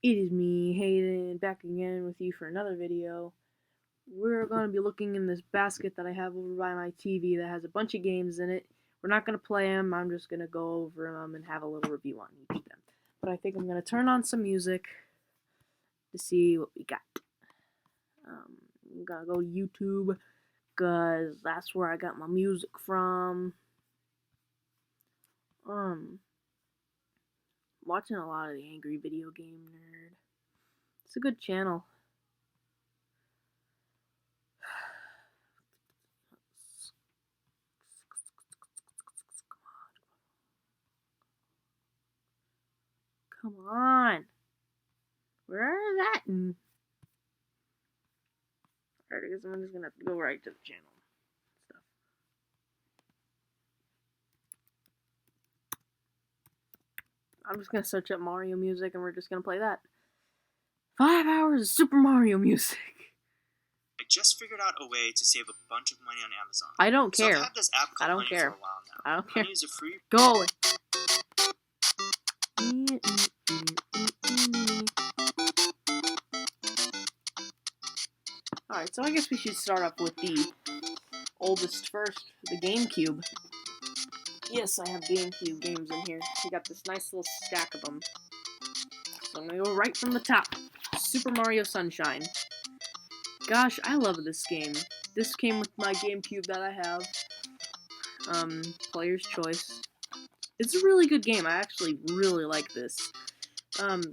It is me, Hayden, back again with you for another video. We're going to be looking in this basket that I have over by my TV that has a bunch of games in it. We're not going to play them, I'm just going to go over them and have a little review on each of them. But I think I'm going to turn on some music to see what we got. I'm going to go to YouTube, because that's where I got my music from. Watching a lot of the Angry Video Game Nerd. It's a good channel. Come on. Where is that? Alright, I guess I'm just gonna have to go right to the channel stuff. I'm just gonna search up Mario music and we're just gonna play that. 5 hours of Super Mario music. I just figured out a way to save a bunch of money on Amazon. I don't care. So I've had this app called Honey for a while now. I don't care. Honey is a free... Go away. Alright, so I guess we should start up with the oldest first, the GameCube. Yes, I have GameCube games in here. We got this nice little stack of them. So I'm gonna go right from the top. Super Mario Sunshine. Gosh, I love this game. This came with my GameCube that I have. Player's Choice. It's a really good game. I actually really like this. I'm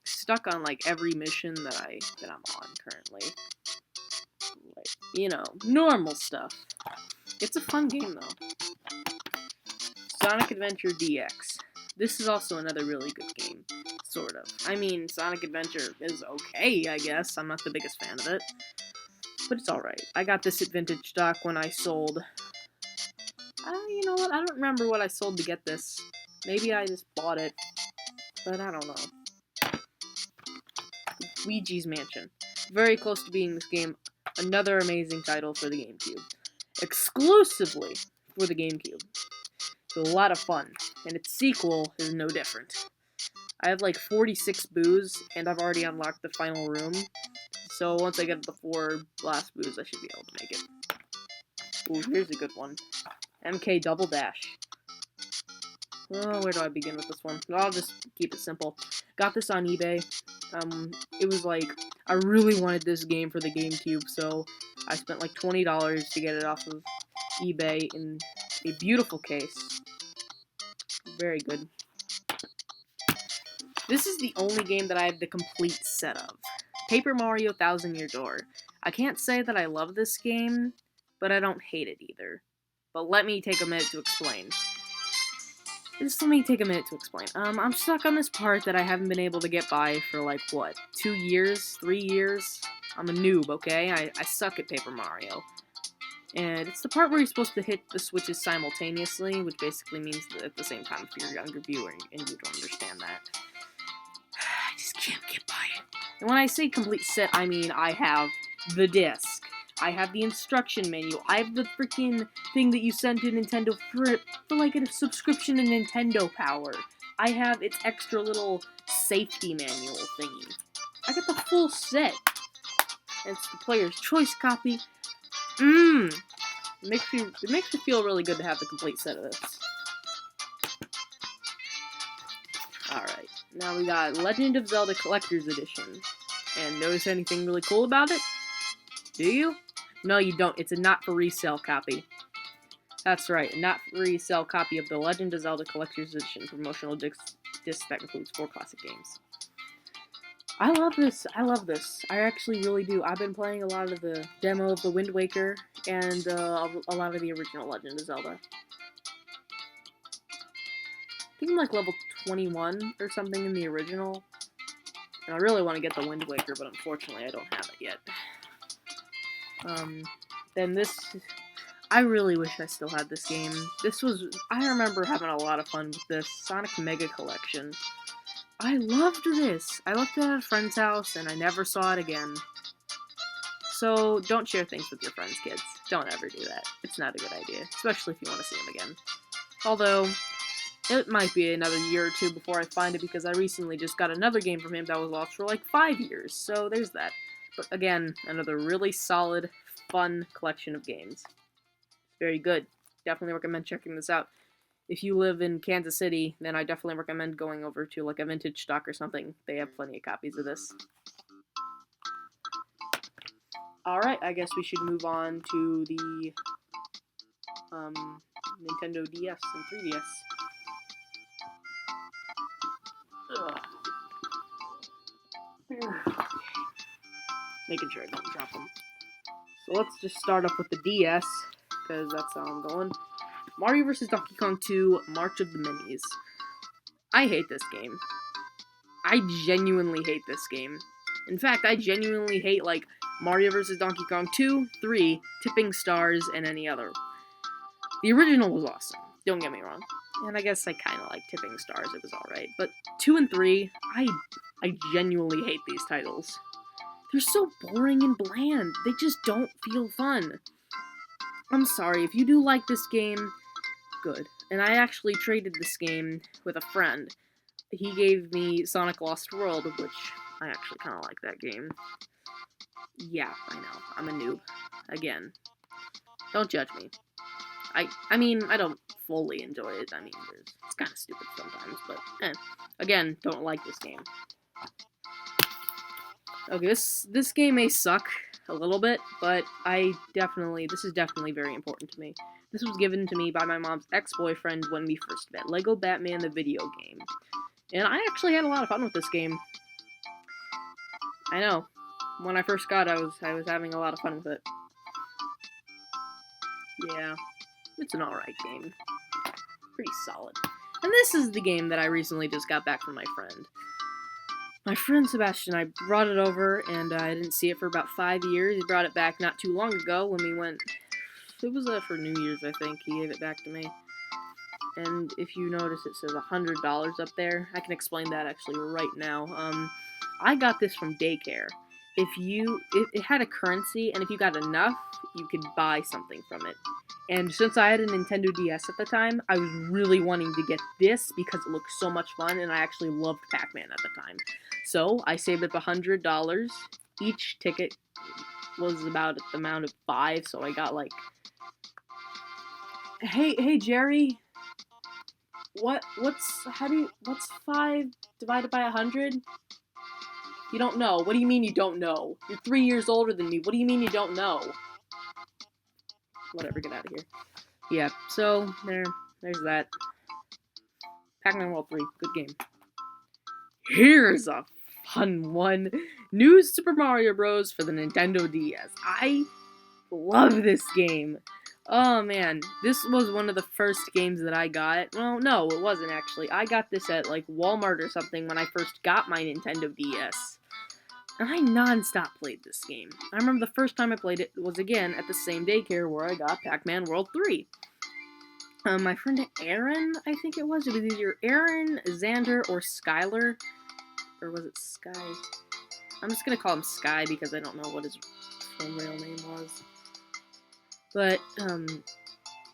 stuck on like every mission that I'm on currently. Like, you know, normal stuff. It's a fun game though. Sonic Adventure DX. This is also another really good game. Sort of. I mean, Sonic Adventure is okay, I guess. I'm not the biggest fan of it. But it's alright. I got this at Vintage Stock when I sold... you know what? I don't remember what I sold to get this. Maybe I just bought it. But I don't know. Luigi's Mansion. Very close to being this game. Another amazing title for the GameCube. Exclusively for the GameCube. So a lot of fun. And its sequel is no different. I have like 46 boos, and I've already unlocked the final room. So once I get the 4 last boos, I should be able to make it. Ooh, here's a good one. MK Double Dash. Oh, where do I begin with this one? I'll just keep it simple. Got this on eBay. It was like, I really wanted this game for the GameCube, so I spent like $20 to get it off of eBay in a beautiful case. Very good. This is the only game that I have the complete set of. Paper Mario Thousand Year Door. I can't say that I love this game, but I don't hate it either. But let me take a minute to explain. I'm stuck on this part that I haven't been able to get by for like, what, 2 years? 3 years? I'm a noob, okay? I suck at Paper Mario. And it's the part where you're supposed to hit the switches simultaneously, which basically means that at the same time if you're a younger viewer and you don't understand that. I just can't get by it. And when I say complete set, I mean I have the disc. I have the instruction manual. I have the freaking thing that you send to Nintendo for like a subscription to Nintendo Power. I have its extra little safety manual thingy. I got the full set. And it's the Player's Choice copy. It makes me feel really good to have the complete set of this. Alright, now we got Legend of Zelda Collector's Edition. And notice anything really cool about it? Do you? No, you don't. It's a not-for-resale copy. That's right, a not-for-resale copy of the Legend of Zelda Collector's Edition promotional disc that includes 4 classic games. I love this. I actually really do. I've been playing a lot of the demo of the Wind Waker and a lot of the original Legend of Zelda. I think I'm like level 21 or something in the original. And I really want to get the Wind Waker, but unfortunately I don't have it yet. Then this... I really wish I still had this game. I remember having a lot of fun with this. Sonic Mega Collection. I loved this. I left it at a friend's house, and I never saw it again. So, don't share things with your friends, kids. Don't ever do that. It's not a good idea, especially if you want to see them again. Although, It might be another year or two before I find it because I recently just got another game from him that was lost for like 5 years, so there's that. But again, another really solid, fun collection of games. It's very good. Definitely recommend checking this out. If you live in Kansas City, then I definitely recommend going over to like a vintage stock or something. They have plenty of copies of this. Alright, I guess we should move on to the Nintendo DS and 3DS. Ugh. Making sure I don't drop them. So let's just start up with the DS, because that's how I'm going. Mario vs. Donkey Kong 2, March of the Minis. I hate this game. I genuinely hate this game. In fact, I genuinely hate, like, Mario vs. Donkey Kong 2, 3, Tipping Stars, and any other. The original was awesome, don't get me wrong. And I guess I kind of like Tipping Stars, it was alright. But 2 and 3, I genuinely hate these titles. They're so boring and bland. They just don't feel fun. I'm sorry, if you do like this game, good. And I actually traded this game with a friend. He gave me Sonic Lost World, which I actually kind of like that game. Yeah, I know. I'm a noob. Again. Don't judge me. I mean, I don't fully enjoy it. I mean, it's kind of stupid sometimes, but again, don't like this game. Okay, this game may suck a little bit, but this is definitely very important to me. This was given to me by my mom's ex-boyfriend when we first met. Lego Batman, the video game. And I actually had a lot of fun with this game. I know. When I first got it, I was having a lot of fun with it. Yeah, it's an alright game. Pretty solid. And this is the game that I recently just got back from my friend. My friend Sebastian, I brought it over, and I didn't see it for about 5 years. He brought it back not too long ago when we went... It was for New Year's, I think. He gave it back to me. And if you notice, it says $100 up there. I can explain that actually right now. I got this from daycare. It had a currency, and if you got enough, you could buy something from it. And since I had a Nintendo DS at the time, I was really wanting to get this because it looked so much fun, and I actually loved Pac-Man at the time. So I saved up $100. Each ticket was about the amount of 5, so I got like... Hey Jerry, what's 5 divided by 100? You don't know. What do you mean you don't know? You're 3 years older than me. What do you mean you don't know? Whatever, get out of here. Yeah, so there's that. Pac-Man World 3, good game. Here's a fun one. New Super Mario Bros. For the Nintendo DS. I love this game. Oh man, this was one of the first games that I got. Well, no, it wasn't actually. I got this at like Walmart or something when I first got my Nintendo DS. And I non-stop played this game. I remember the first time I played it was again at the same daycare where I got Pac-Man World 3. My friend Aaron, I think it was either Aaron, Xander, or Skylar. Or was it Sky? I'm just gonna call him Sky because I don't know what his full real name was. But,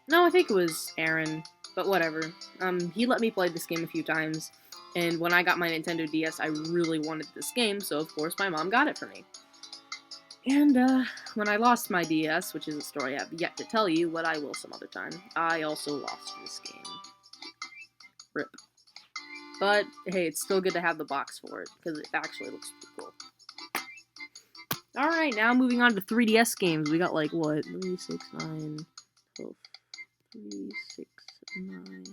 no, I think it was Aaron, but whatever. He let me play this game a few times, and when I got my Nintendo DS, I really wanted this game, so of course my mom got it for me. And, when I lost my DS, which is a story I have yet to tell you, but I will some other time, I also lost this game. RIP. But, hey, it's still good to have the box for it, because it actually looks pretty cool. Alright, now moving on to 3DS games. We got, like, what? 3, 6, 9, 12, 3, 6, 9,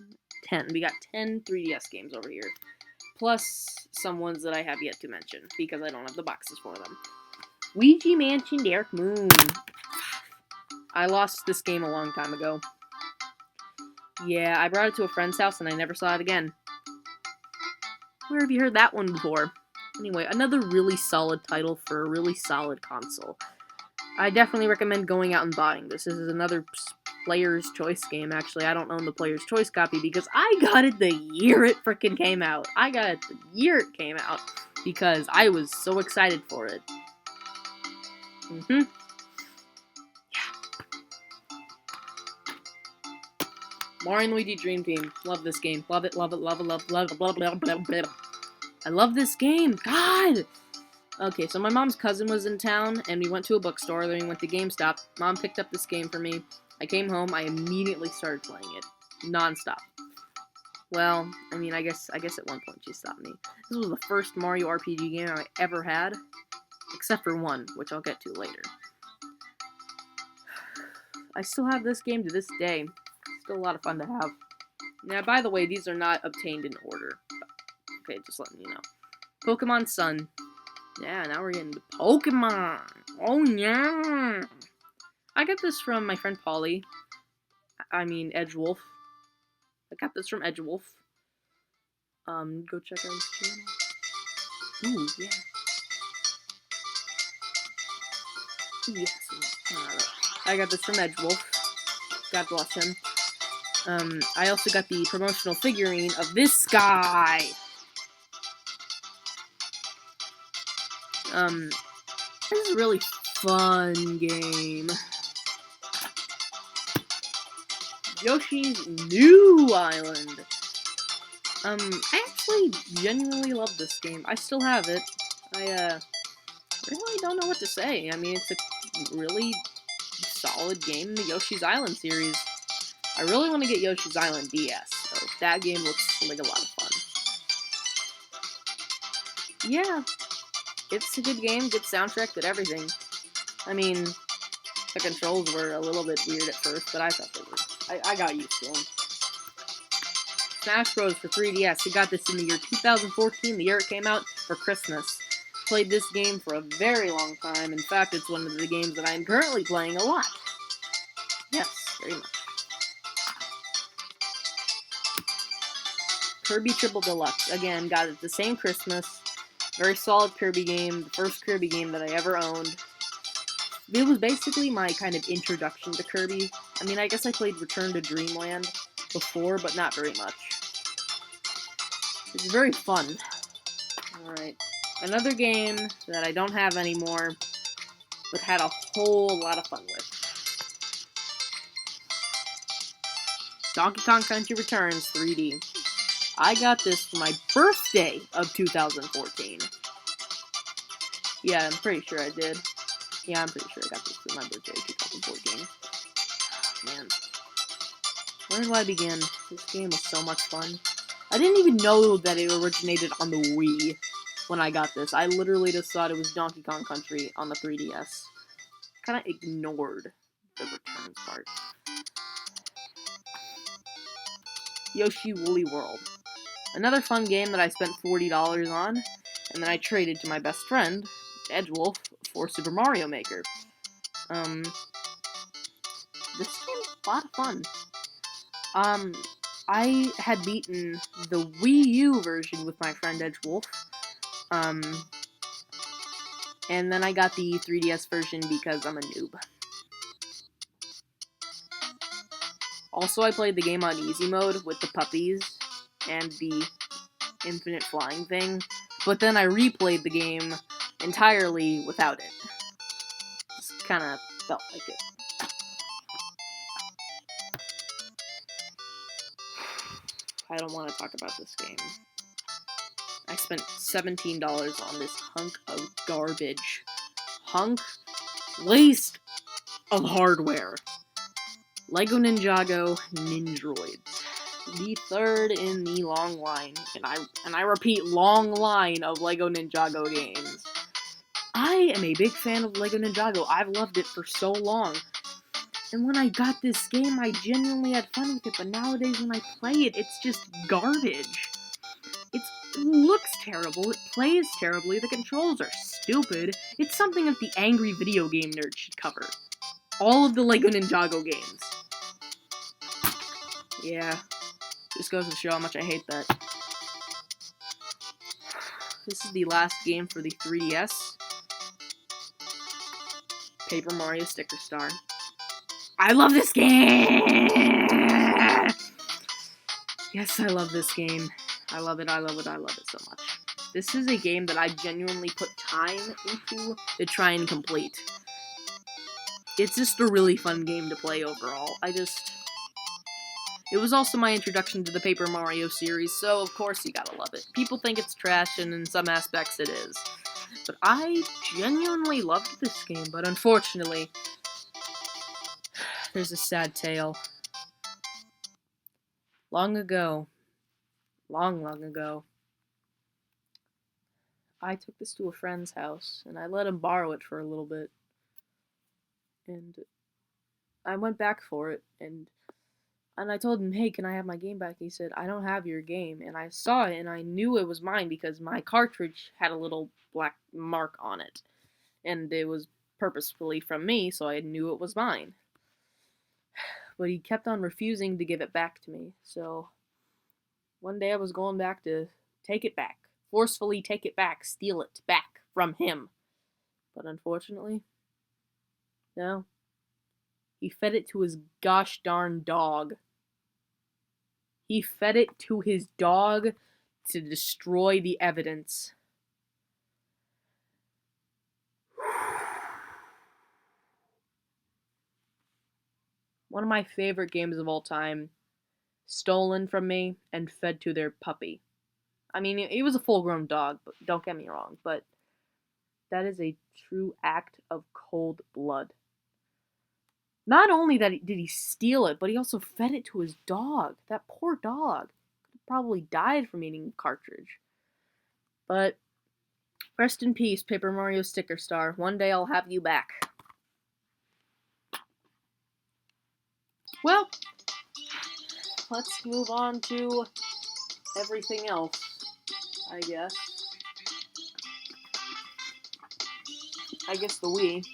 10. We got 10 3DS games over here. Plus some ones that I have yet to mention, because I don't have the boxes for them. Luigi Mansion Dark Moon. I lost this game a long time ago. Yeah, I brought it to a friend's house and I never saw it again. Where have you heard that one before? Anyway, another really solid title for a really solid console. I definitely recommend going out and buying this. This is another Player's Choice game, actually. I don't own the Player's Choice copy because I got it the year it frickin' came out. I got it the year it came out because I was so excited for it. Yeah. Mario and Luigi Dream Team. Love this game. Love it, love it, love it, love it, love it, blah, blah, blah, blah. I love this game. God! Okay, so my mom's cousin was in town, and we went to a bookstore, then we went to GameStop. Mom picked up this game for me. I came home, I immediately started playing it. Non-stop. Well, I mean, I guess at one point she stopped me. This was the first Mario RPG game I ever had, except for one, which I'll get to later. I still have this game to this day. Still a lot of fun to have. Now, by the way, these are not obtained in order. Okay, just letting you know. Pokemon Sun. Yeah, now we're getting to Pokemon. Oh, yeah. I got this from my friend Polly. I mean, Edgewolf. I got this from Edgewolf. Go check out his channel. Ooh, yeah. Ooh, yes. I got this from Edgewolf. God bless him. I also got the promotional figurine of this guy. This is a really fun game. Yoshi's New Island. I actually genuinely love this game. I still have it. I really don't know what to say. I mean, it's a really solid game in the Yoshi's Island series. I really want to get Yoshi's Island DS, so that game looks like a lot of fun. Yeah, it's a good game, good soundtrack, good everything. I mean, the controls were a little bit weird at first, but I thought they were. I got used to them. Smash Bros. For 3DS. We got this in the year 2014, the year it came out, for Christmas. Played this game for a very long time. In fact, it's one of the games that I'm currently playing a lot. Yes, very much. Kirby Triple Deluxe. Again, got it the same Christmas. Very solid Kirby game. The first Kirby game that I ever owned. It was basically my kind of introduction to Kirby. I mean, I guess I played Return to Dreamland before, but not very much. It's very fun. Alright. Another game that I don't have anymore, but had a whole lot of fun with. Donkey Kong Country Returns 3D. I got this for my birthday of 2014. Yeah, I'm pretty sure I did. Yeah, I'm pretty sure I got this for my birthday of 2014. Man. Where do I begin? This game was so much fun. I didn't even know that it originated on the Wii when I got this. I literally just thought it was Donkey Kong Country on the 3DS. Kinda ignored the returns part. Yoshi Woolly World. Another fun game that I spent $40 on, and then I traded to my best friend, Edgewolf, for Super Mario Maker. This game's a lot of fun. I had beaten the Wii U version with my friend Edgewolf. And then I got the 3DS version because I'm a noob. Also, I played the game on easy mode with the puppies and the infinite flying thing, but then I replayed the game entirely without it. Just kinda felt like it. I don't want to talk about this game. I spent $17 on this hunk of garbage. Waste of hardware. Lego Ninjago Nindroids. The third in the long line, and I repeat, long line of Lego Ninjago games. I am a big fan of Lego Ninjago. I've loved it for so long. And when I got this game, I genuinely had fun with it, but nowadays when I play it, it's just garbage. It looks terrible, it plays terribly, the controls are stupid. It's something that the angry video game nerd should cover. All of the Lego Ninjago games. Yeah, just goes to show how much I hate that. This is the last game for the 3DS. Paper Mario Sticker Star. I love this game! Yes, I love this game. I love it, I love it, I love it so much. This is a game that I genuinely put time into to try and complete. It's just a really fun game to play overall. It was also my introduction to the Paper Mario series, so of course you gotta love it. People think it's trash, and in some aspects it is. But I genuinely loved this game, but unfortunately, there's a sad tale. Long ago, long ago, I took this to a friend's house, and I let him borrow it for a little bit. And I went back for it, and I told him, hey, can I have my game back? He said, I don't have your game. And I saw it, and I knew it was mine because my cartridge had a little black mark on it. And it was purposefully from me, so I knew it was mine. But he kept on refusing to give it back to me. So one day I was going back to take it back. Forcefully take it back, steal it back from him. But unfortunately, no. He fed it to his gosh darn dog. He fed it to his dog to destroy the evidence. One of my favorite games of all time, stolen from me and fed to their puppy. I mean, he was a full-grown dog, but don't get me wrong, but that is a true act of cold blood. Not only did he steal it, but he also fed it to his dog. That poor dog could have probably died from eating cartridge. But rest in peace, Paper Mario Sticker Star. One day I'll have you back. Well, let's move on to everything else, I guess. I guess the Wii.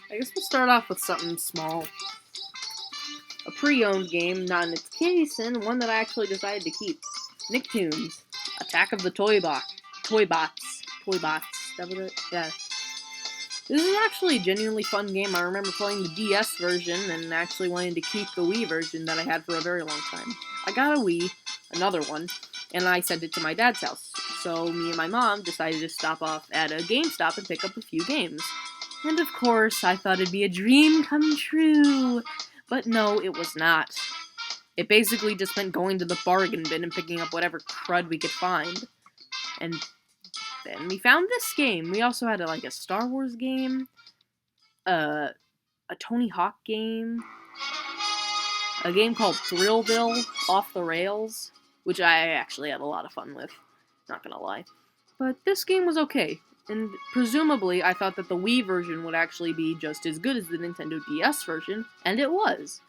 I guess we'll start off with something small. A pre-owned game, not in its case, and one that I actually decided to keep. Nicktoons. Attack of the Toy Bots. That was it? Yeah. This is actually a genuinely fun game. I remember playing the DS version and actually wanting to keep the Wii version that I had for a very long time. I got a Wii, another one, and I sent it to my dad's house. So me and my mom decided to stop off at a GameStop and pick up a few games. And of course, I thought it'd be a dream come true. But no, it was not. It basically just meant going to the bargain bin and picking up whatever crud we could find. And then we found this game. We also had a Star Wars game, a Tony Hawk game, a game called Thrillville Off the Rails, which I actually had a lot of fun with, not gonna lie. But this game was okay, and presumably I thought that the Wii version would actually be just as good as the Nintendo DS version, and it was.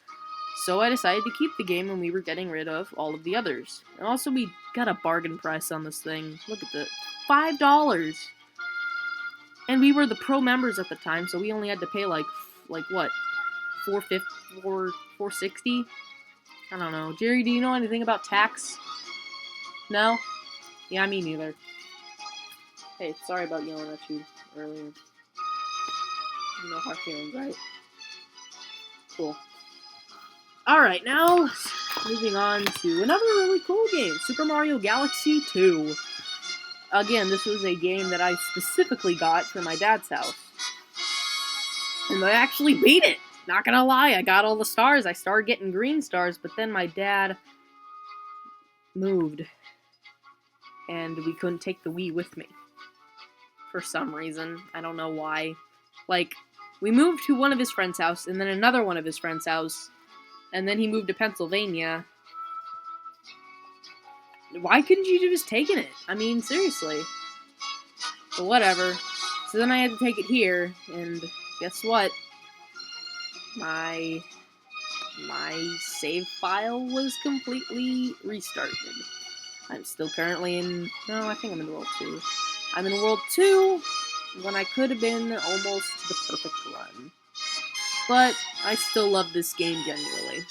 So I decided to keep the game when we were getting rid of all of the others. And also we got a bargain price on this thing. Look at that. $5. And we were the pro members at the time, so we only had to pay like what? $460? I don't know. Jerry, do you know anything about tax? No? Yeah, me neither. Hey, sorry about yelling at you earlier. No hard feelings, right? Cool. Alright, now, moving on to another really cool game, Super Mario Galaxy 2. Again, this was a game that I specifically got for my dad's house. And I actually beat it! Not gonna lie, I got all the stars. I started getting green stars, but then my dad moved. And we couldn't take the Wii with me. For some reason. I don't know why. We moved to one of his friend's house, and then another one of his friend's house, and then he moved to Pennsylvania. Why couldn't you have just taken it? I mean, seriously. But whatever. So then I had to take it here, and guess what? My save file was completely restarted. I'm still currently in... No, I think I'm in World 2. I'm in World 2 when I could have been almost to the perfect run. But I still love this game genuinely.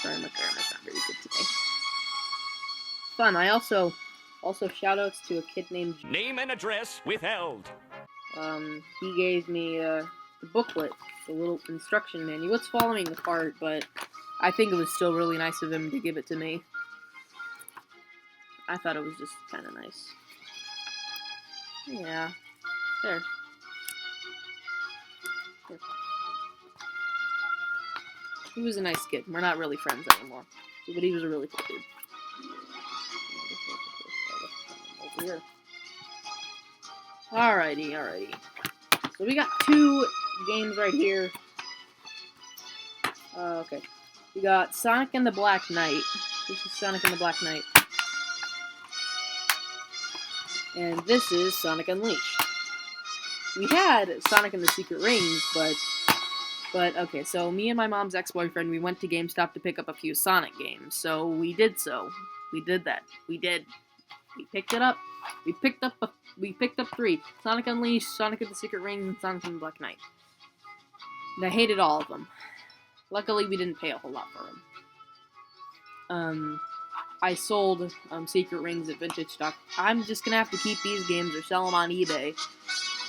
Sorry, my grammar's not very good today. Fun. I also shoutouts to a kid named... Name and address withheld. He gave me the booklet, the little instruction manual. It's falling apart, but I think it was still really nice of him to give it to me. I thought it was just kind of nice. Yeah. There. He was a nice kid. We're not really friends anymore. But he was a really cool dude. Over here. Alrighty. So we got 2 games right here. Okay. We got Sonic and the Black Knight. This is Sonic and the Black Knight. And this is Sonic Unleashed. We had Sonic and the Secret Rings, but okay, so me and my mom's ex-boyfriend, we went to GameStop to pick up a few Sonic games. So we did so. We did that. We picked it up. We picked up 3. Sonic Unleashed, Sonic and the Secret Rings, and Sonic and the Black Knight. And I hated all of them. Luckily, we didn't pay a whole lot for them. I sold Secret Rings at Vintage Stock. I'm just gonna have to keep these games or sell them on eBay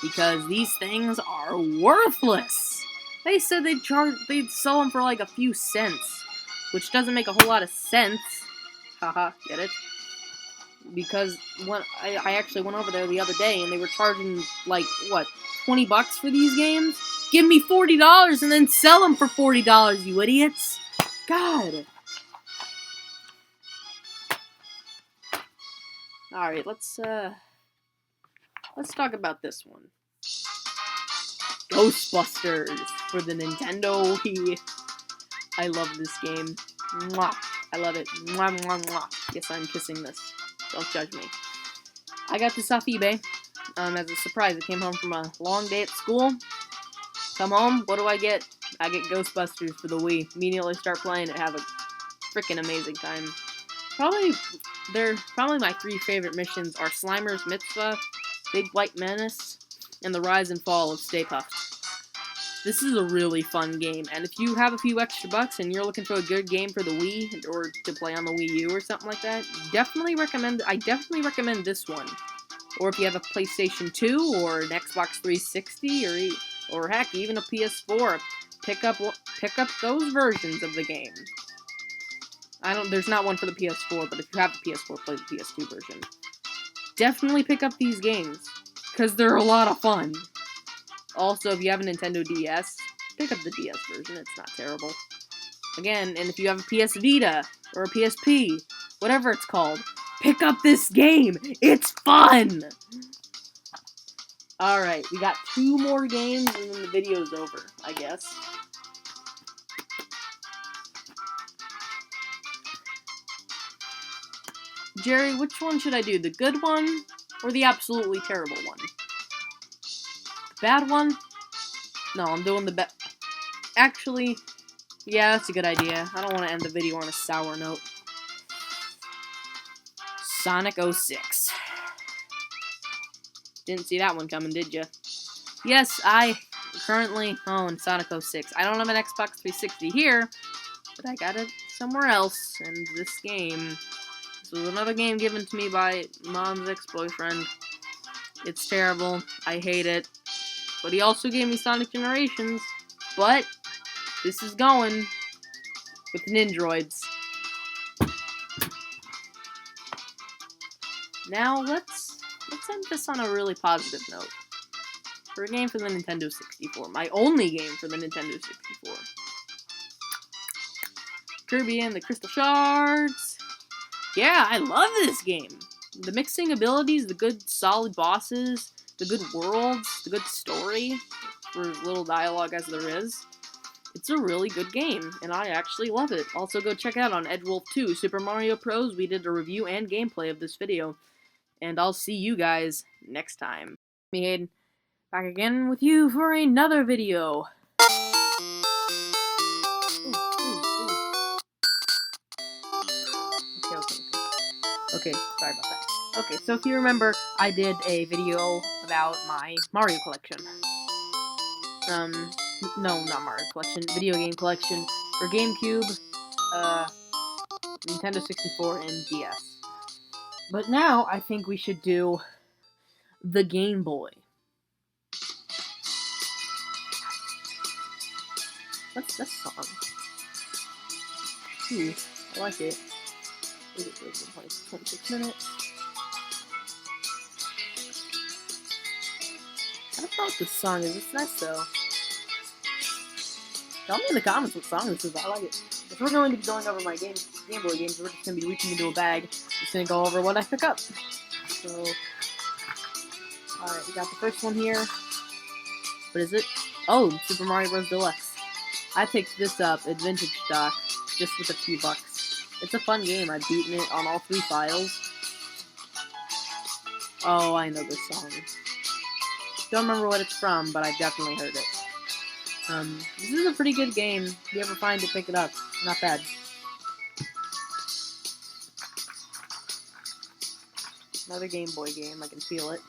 because these things are worthless. They said they'd sell them for like a few cents, which doesn't make a whole lot of sense. Haha, get it? Because when I actually went over there the other day and they were charging like what, $20 for these games? Give me $40 and then sell them for $40, you idiots! God. Alright, let's talk about this one. Ghostbusters for the Nintendo Wii. I love this game. Mwah. I love it. Mwah, mwah, mwah. Yes, I'm kissing this. Don't judge me. I got this off eBay as a surprise. I came home from a long day at school. Come home, what do I get? I get Ghostbusters for the Wii. Immediately start playing it, have a freaking amazing time. Probably my 3 favorite missions are Slimer's Mitzvah, Big White Menace, and the Rise and Fall of Stay Puft. This is a really fun game, and if you have a few extra bucks and you're looking for a good game for the Wii, or to play on the Wii U or something like that, I definitely recommend this one. Or if you have a PlayStation 2 or an Xbox 360 or heck, even a PS4, pick up those versions of the game. There's not one for the PS4, but if you have a PS4, play the PS2 version. Definitely pick up these games, because they're a lot of fun. Also, if you have a Nintendo DS, pick up the DS version, it's not terrible. Again, and if you have a PS Vita, or a PSP, whatever it's called, pick up this game! It's fun! Alright, we got 2 more games and then the video's over, I guess. Jerry, which one should I do? The good one or the absolutely terrible one? The bad one? No, I'm doing the bad. Actually, yeah, that's a good idea. I don't want to end the video on a sour note. Sonic 06. Didn't see that one coming, did you? Yes, I currently own Sonic 06. I don't have an Xbox 360 here, but I got it somewhere else, and this game... This was another game given to me by Mom's ex-boyfriend. It's terrible. I hate it. But he also gave me Sonic Generations. But this is going with Nindroids. Now let's end this on a really positive note. For a game for the Nintendo 64. My only game for the Nintendo 64. Kirby and the Crystal Shards. Yeah, I love this game. The mixing abilities, the good solid bosses, the good worlds, the good story, for as little dialogue as there is. It's a really good game, and I actually love it. Also, go check out on Edgewolf 2, Super Mario Bros. We did a review and gameplay of this video. And I'll see you guys next time. Me, Hayden, back again with you for another video. Okay, sorry about that. Okay, so if you remember, I did a video about my Mario collection. No, not Mario collection, video game collection for GameCube, Nintendo 64, and DS. But now, I think we should do the Game Boy. What's this song? I like it. 26 minutes. I don't know what this song is. It's nice though. Tell me in the comments what song this is. I like it. If we're going to be going over my Game Boy games, we're just going to be reaching into a bag. Just going to go over what I pick up. So, alright, we got the first one here. What is it? Oh, Super Mario Bros. Deluxe. I picked this up at Vintage Stock just with a few bucks. It's a fun game. I've beaten it on all 3 files. Oh, I know this song. Don't remember what it's from, but I've definitely heard it. This is a pretty good game. If you ever find it, pick it up. Not bad. Another Game Boy game. I can feel it.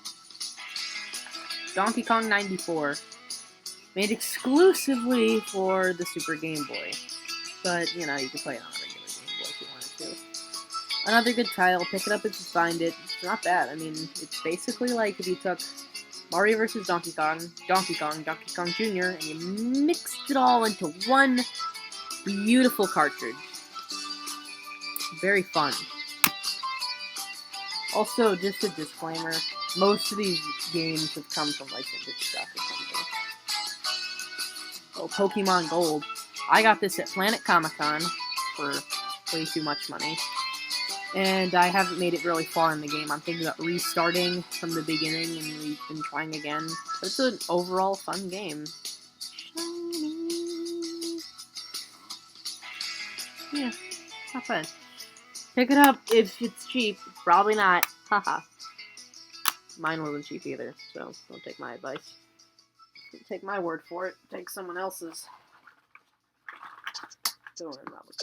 Donkey Kong 94. Made exclusively for the Super Game Boy. But, you know, you can play it on a regular Game Boy if you wanted to. Another good title. Pick it up if you find it. It's not bad. I mean, it's basically like if you took Mario vs. Donkey Kong Jr., and you mixed it all into one beautiful cartridge. Very fun. Also, just a disclaimer, most of these games have come from like Vintage Stock or something. Oh, Pokemon Gold. I got this at Planet Comic-Con for way too much money. And I haven't made it really far in the game. I'm thinking about restarting from the beginning and trying again. But it's an overall fun game. Shiny. Yeah, not bad. Pick it up if it's cheap. Probably not. Haha. Mine wasn't cheap either, so don't take my advice. Don't take my word for it. Take someone else's. Don't worry about it.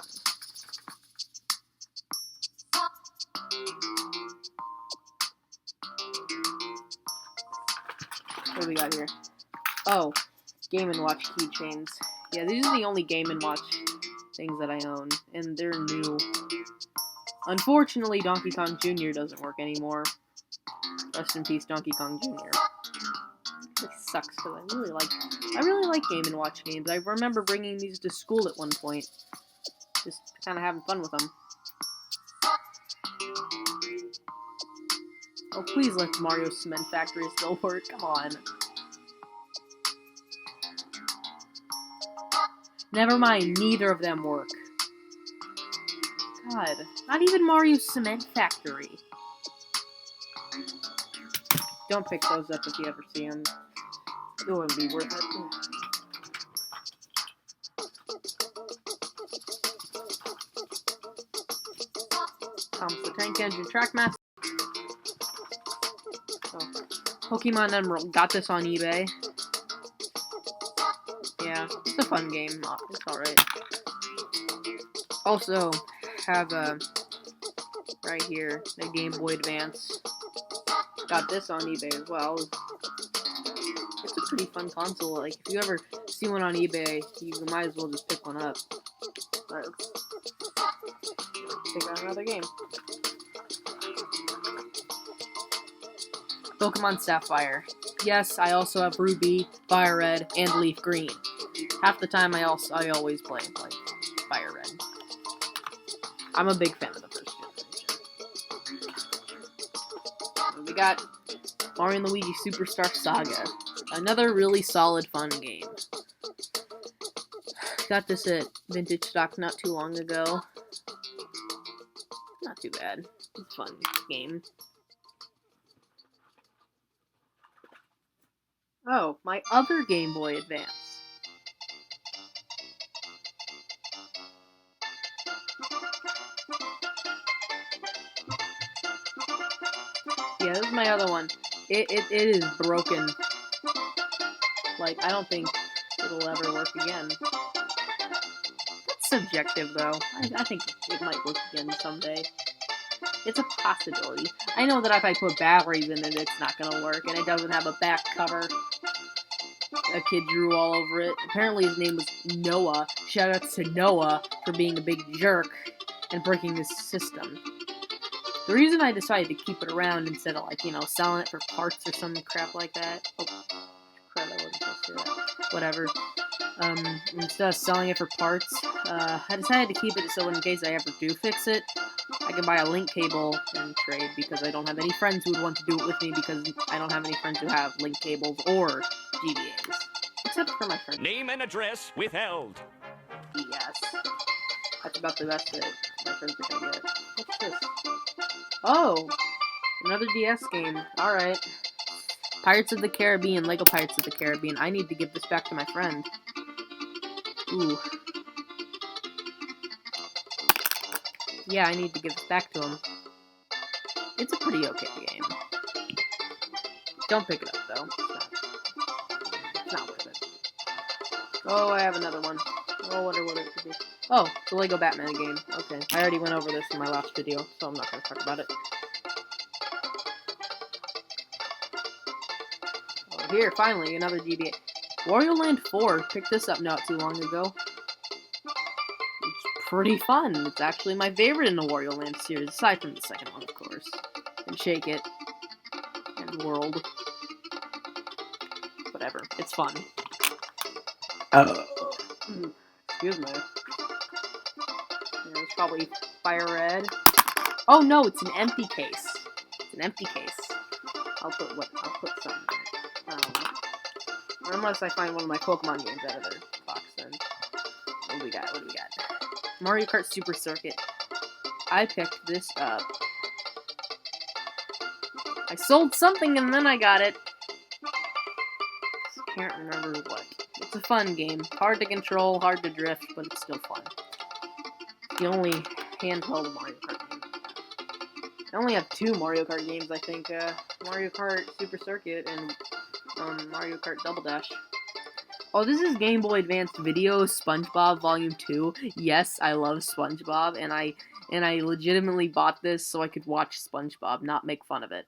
What do we got here? Oh, Game & Watch keychains. Yeah, these are the only Game & Watch things that I own, and they're new. Unfortunately, Donkey Kong Jr. doesn't work anymore. Rest in peace, Donkey Kong Jr. It sucks because I really like Game & Watch games. I remember bringing these to school at one point, just kind of having fun with them. Oh, please let Mario Cement Factory still work. Come on. Never mind, neither of them work. God, not even Mario Cement Factory. Don't pick those up if you ever see them. It wouldn't be worth it. Comes the Tank Engine Trackmaster. Pokemon Emerald. Got this on eBay. Yeah, it's a fun game. It's alright. Also, have right here, the Game Boy Advance. Got this on eBay as well. It's a pretty fun console. Like, if you ever see one on eBay, you might as well just pick one up. But, check out another game. Pokemon Sapphire. Yes, I also have Ruby, Fire Red, and Leaf Green. Half the time I always play like Fire Red. I'm a big fan of the first generation. We got Mario & Luigi Superstar Saga. Another really solid, fun game. Got this at Vintage Stock not too long ago. Not too bad. It's a fun game. Oh, my other Game Boy Advance. Yeah, this is my other one. It is broken. Like, I don't think it'll ever work again. That's subjective, though. I think it might work again someday. It's a possibility. I know that if I put batteries in it, it's not gonna work, and it doesn't have a back cover. A kid drew all over it. Apparently his name was Noah. Shoutouts to Noah for being a big jerk and breaking this system. The reason I decided to keep it around instead of, like, you know, selling it for parts or some crap like that. Oh, crap, I wasn't supposed to do that. Whatever. Instead of selling it for parts, I decided to keep it so in case I ever do fix it, I can buy a link cable and trade, because I don't have any friends who would want to do it with me, because I don't have any friends who have link cables or GBAs. except for my friend. Name and address withheld. Yes. That's about the best that my friends are gonna get. What's this? Oh! Another DS game. Alright. Pirates of the Caribbean, Lego Pirates of the Caribbean. I need to give this back to my friend. Ooh. Yeah, I need to give this back to him. It's a pretty okay game. Don't pick it up, though. It's not worth it. Oh, I have another one. Oh, I wonder what it could be. Oh, the Lego Batman game. Okay, I already went over this in my last video, so I'm not going to talk about it. Oh, here, finally, another GBA. Wario Land 4, picked this up not too long ago. It's pretty fun. It's actually my favorite in the Wario Land series, aside from the second one, of course. And Shake It. And World. Whatever, it's fun. Excuse me. There's probably Fire Red. Oh no, it's an empty case. It's an empty case. I'll put some in it. Or unless I find one of my Pokemon games out of their box, then. What do we got? What do we got? Mario Kart Super Circuit. I picked this up. I sold something and then I got it. Can't remember what. It's a fun game. Hard to control, hard to drift, but it's still fun. It's the only handheld Mario Kart game. I only have 2 Mario Kart games, I think. Mario Kart Super Circuit and Mario Kart Double Dash. Oh, this is Game Boy Advanced Video, SpongeBob Volume 2. Yes, I love SpongeBob, and I legitimately bought this so I could watch SpongeBob, not make fun of it.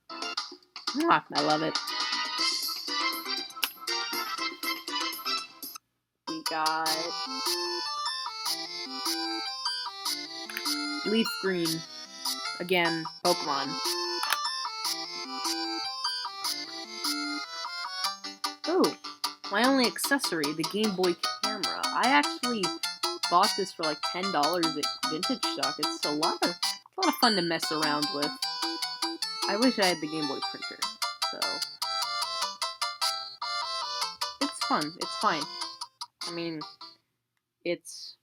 Mwah, I love it. We got Leaf Green. Again, Pokemon. Ooh, my only accessory, the Game Boy camera. I actually bought this for like $10 at Vintage Stock. It's a lot of fun to mess around with. I wish I had the Game Boy printer, so it's fun. It's fine. I mean, it's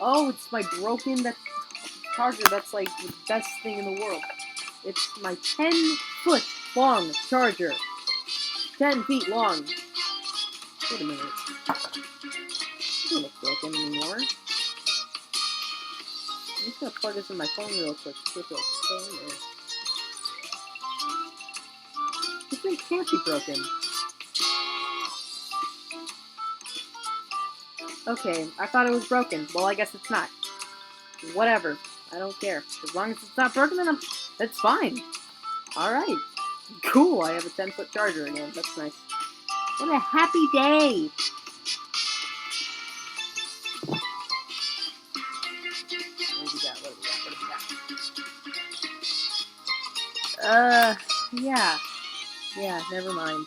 oh, it's my broken charger. That's like the best thing in the world. It's my 10-foot long charger. 10 feet long. Wait a minute. It doesn't look broken anymore. I'm just gonna plug this in my phone real quick. See if it'll stay in there. This thing can't be broken. Okay, I thought it was broken. Well, I guess it's not. Whatever. I don't care. As long as it's not broken, then that's fine. Alright. Cool, I have a 10-foot charger again. That's nice. What a happy day! What do we got? Yeah, never mind.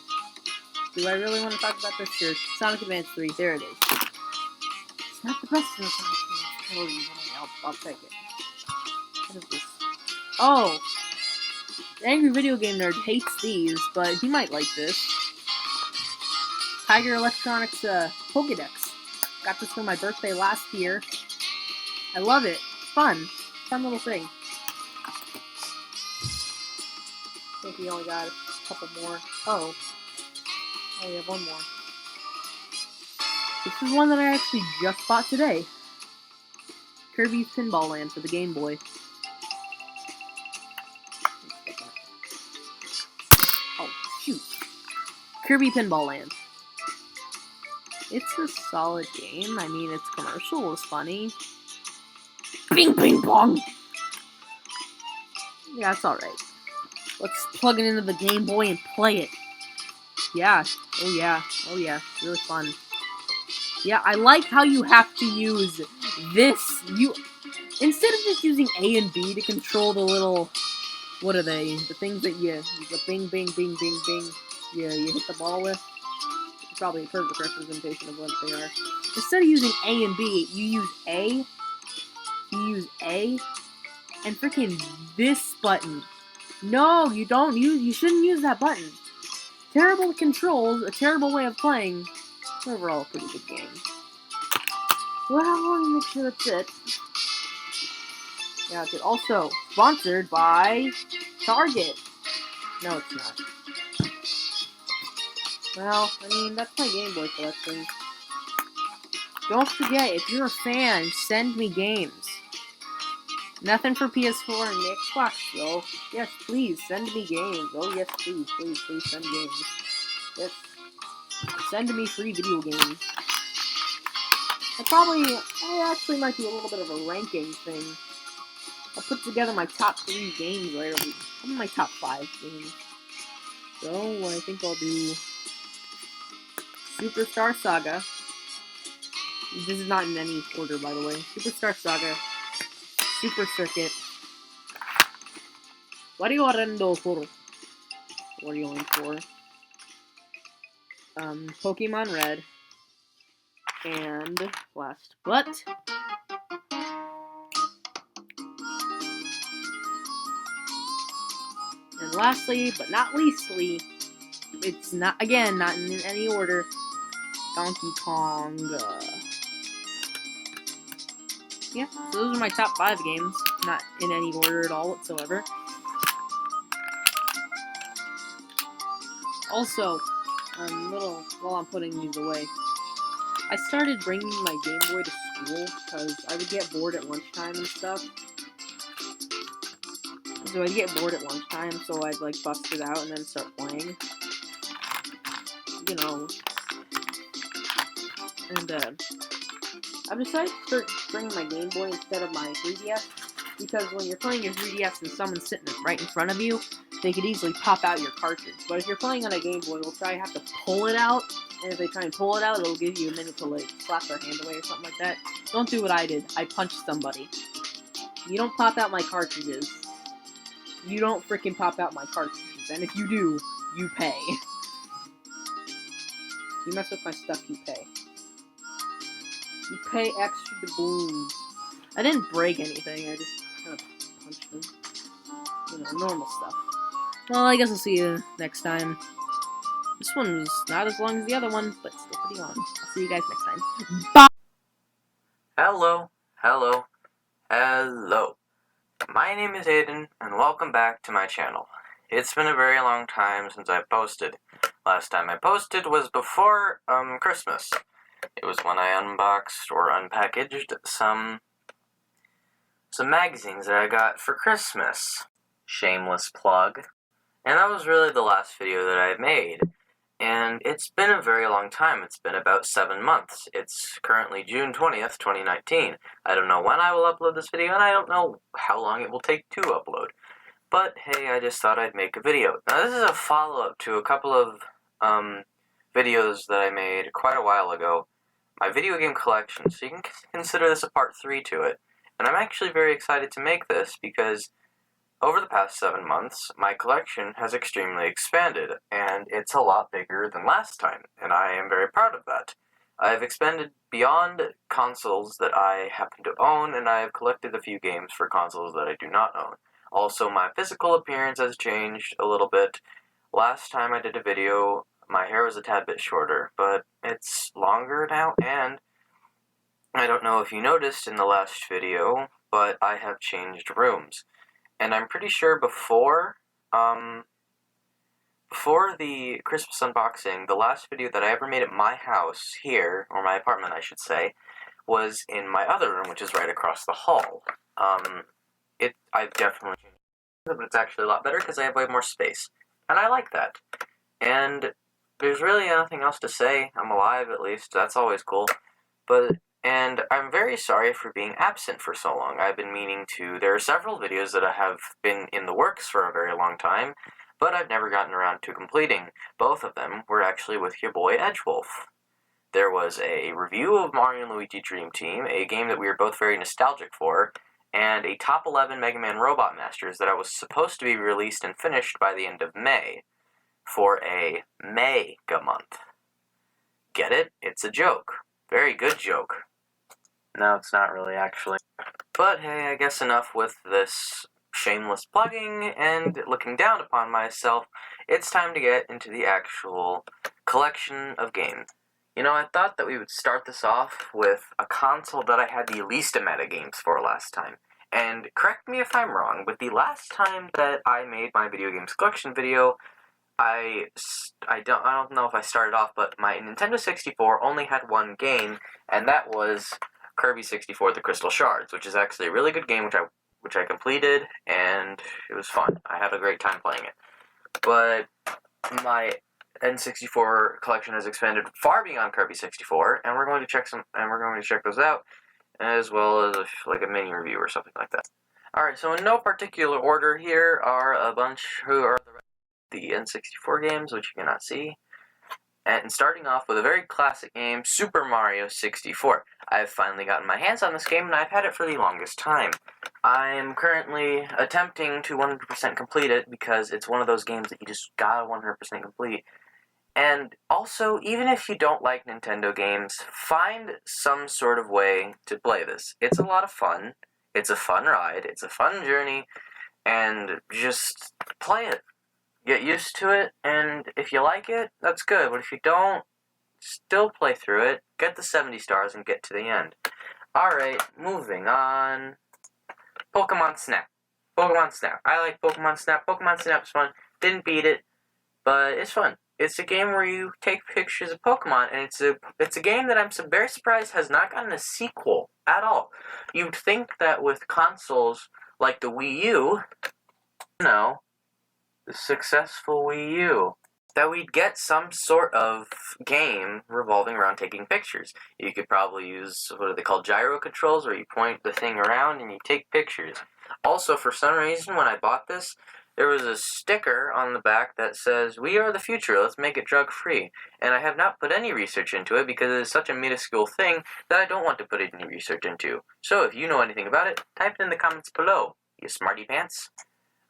Do I really want to talk about this? Sure. Sonic Advance 3, there it is. It's not the best in the Sonic Advance 3. I'll take it. What is this? Oh! The Angry Video Game Nerd hates these, but he might like this. Tiger Electronics Pokédex. Got this for my birthday last year. I love it. It's fun. Fun little thing. I think we only got a couple more. Oh, we have one more. This is one that I actually just bought today. Kirby's Pinball Land for the Game Boy. Oh, shoot. Kirby Pinball Land. It's a solid game. I mean, its commercial was funny. Bing, bing, bong! Yeah, it's alright. Let's plug it into the Game Boy and play it. Yeah. Oh, yeah. Oh, yeah. Really fun. Yeah, I like how you have to use this. Instead of just using A and B to control the little, what are they? The things that you the bing, bing, bing, bing, bing, you hit the ball with. It's probably a perfect representation of what they are. Instead of using A and B, you use A, and freaking this button. No, you don't use. You shouldn't use that button. Terrible controls, a terrible way of playing. Overall, a pretty good game. Well, let me make sure that's it. Yeah, it's also sponsored by Target. No, it's not. Well, I mean, that's my Game Boy collection. Don't forget, if you're a fan, send me games. Nothing for PS4 and Xbox, though. Yes, please, send me games. Oh, yes, please, please, please send games. Yes. Send me free video games. I actually might do a little bit of a ranking thing. I'll put together my top 3 games later. Probably my top 5 games. So, I think I'll do Superstar Saga. This is not in any order, by the way. Superstar Saga, Super Circuit, Wario Arendo 4, Wario Land 4, Pokemon Red, and last but and lastly, but not leastly, it's not in any order, Donkey Kong. Yeah, so those are my top 5 games, not in any order at all whatsoever. Also, while I'm putting these away, I started bringing my Game Boy to school because I would get bored at lunchtime and stuff. So I'd get bored at lunchtime, so I'd like bust it out and then start playing. You know. And I've decided to start bringing my Game Boy instead of my 3DS because when you're playing your 3DS and someone's sitting right in front of you, they could easily pop out your cartridge. But if you're playing on a Game Boy, you'll probably have to pull it out, and if they try and pull it out, it'll give you a minute to like slap their hand away or something like that. Don't do what I did. I punched somebody. You don't pop out my cartridges. You don't freaking pop out my cartridges, and if you do, you pay. You mess with my stuff, you pay. You pay extra doubloons. I didn't break anything, I just kind of punched them. You know, normal stuff. Well, I guess I'll see you next time. This one was not as long as the other one, but still pretty long. I'll see you guys next time. Bye! Hello. My name is Aiden, and welcome back to my channel. It's been a very long time since I posted. Last time I posted was before, Christmas. It was when I unboxed or unpackaged some magazines that I got for Christmas. Shameless plug. And that was really the last video that I made. And it's been a very long time. It's been about 7 months. It's currently June 20th, 2019. I don't know when I will upload this video, and I don't know how long it will take to upload. But, hey, I just thought I'd make a video. Now, this is a follow-up to a couple of, videos that I made quite a while ago. My video game collection, so you can consider this a part 3 to it. And I'm actually very excited to make this, because over the past 7 months, my collection has extremely expanded, and it's a lot bigger than last time, and I am very proud of that. I've expanded beyond consoles that I happen to own, and I have collected a few games for consoles that I do not own. Also, my physical appearance has changed a little bit. Last time I did a video, my hair was a tad bit shorter, but it's longer now, and I don't know if you noticed in the last video, but I have changed rooms. And I'm pretty sure before the Christmas unboxing, the last video that I ever made at my house here, or my apartment I should say, was in my other room, which is right across the hall. I've definitely changed it, but it's actually a lot better because I have way more space. And I like that. And there's really nothing else to say. I'm alive, at least. That's always cool. And I'm very sorry for being absent for so long. I've been meaning to. There are several videos that have been in the works for a very long time, but I've never gotten around to completing. Both of them were actually with your boy Edgewolf. There was a review of Mario & Luigi Dream Team, a game that we were both very nostalgic for, and a top 11 Mega Man Robot Masters that I was supposed to be released and finished by the end of May for a Mega month. Get it? It's a joke. Very good joke. No, it's not really, actually. But hey, I guess enough with this shameless plugging and looking down upon myself. It's time to get into the actual collection of games. You know, I thought that we would start this off with a console that I had the least amount of games for last time. And correct me if I'm wrong, but the last time that I made my video games collection video, I don't know if I started off, but my Nintendo 64 only had one game, and that was Kirby 64: The Crystal Shards, which is actually a really good game, which I completed, and it was fun. I had a great time playing it. But my N64 collection has expanded far beyond Kirby 64, and we're going to check those out, as well as like a mini review or something like that. All right, so in no particular order, here are a bunch who are the N64 games, which you cannot see. And starting off with a very classic game, Super Mario 64. I've finally gotten my hands on this game, and I've had it for the longest time. I'm currently attempting to 100% complete it, because it's one of those games that you just gotta 100% complete. And also, even if you don't like Nintendo games, find some sort of way to play this. It's a lot of fun, it's a fun ride, it's a fun journey, and just play it. Get used to it, and if you like it, that's good. But if you don't, still play through it, get the 70 stars, and get to the end. Alright, moving on. Pokemon Snap. Pokemon Snap. I like Pokemon Snap. Pokemon Snap's fun. Didn't beat it, but it's fun. It's a game where you take pictures of Pokemon, and it's a game that I'm very surprised has not gotten a sequel at all. You'd think that with consoles like the Wii U, the successful Wii U, that we'd get some sort of game revolving around taking pictures. You could probably use, what are they called, gyro controls, where you point the thing around and you take pictures. Also, for some reason, when I bought this, there was a sticker on the back that says, "We are the future, let's make it drug-free." And I have not put any research into it because it is such a minuscule thing that I don't want to put any research into. So if you know anything about it, type it in the comments below, you smarty pants.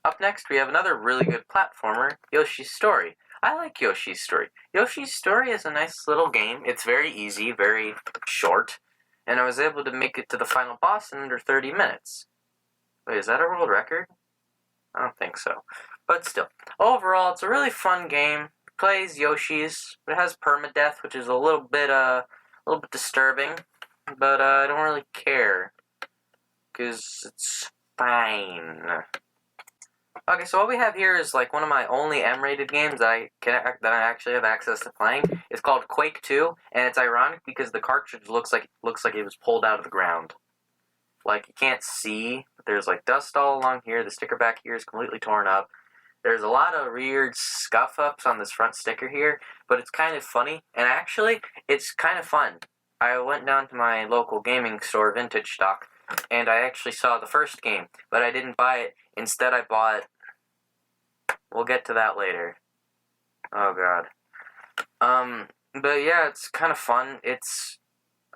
Up next, we have another really good platformer, Yoshi's Story. I like Yoshi's Story. Yoshi's Story is a nice little game. It's very easy, very short, and I was able to make it to the final boss in under 30 minutes. Wait, is that a world record? I don't think so. But still, overall, it's a really fun game. It plays Yoshi's. It has permadeath, which is a little bit disturbing, but I don't really care, because it's fine. Okay, so what we have here is like one of my only M-rated games that I actually have access to playing. It's called Quake 2, and it's ironic because the cartridge looks like it was pulled out of the ground. Like, you can't see, but there's like dust all along here. The sticker back here is completely torn up. There's a lot of weird scuff-ups on this front sticker here, but it's kind of funny, and actually, it's kind of fun. I went down to my local gaming store, Vintage Stock, and I actually saw the first game, but I didn't buy it. Instead, I bought... We'll get to that later. Oh, God. But yeah, it's kind of fun. It's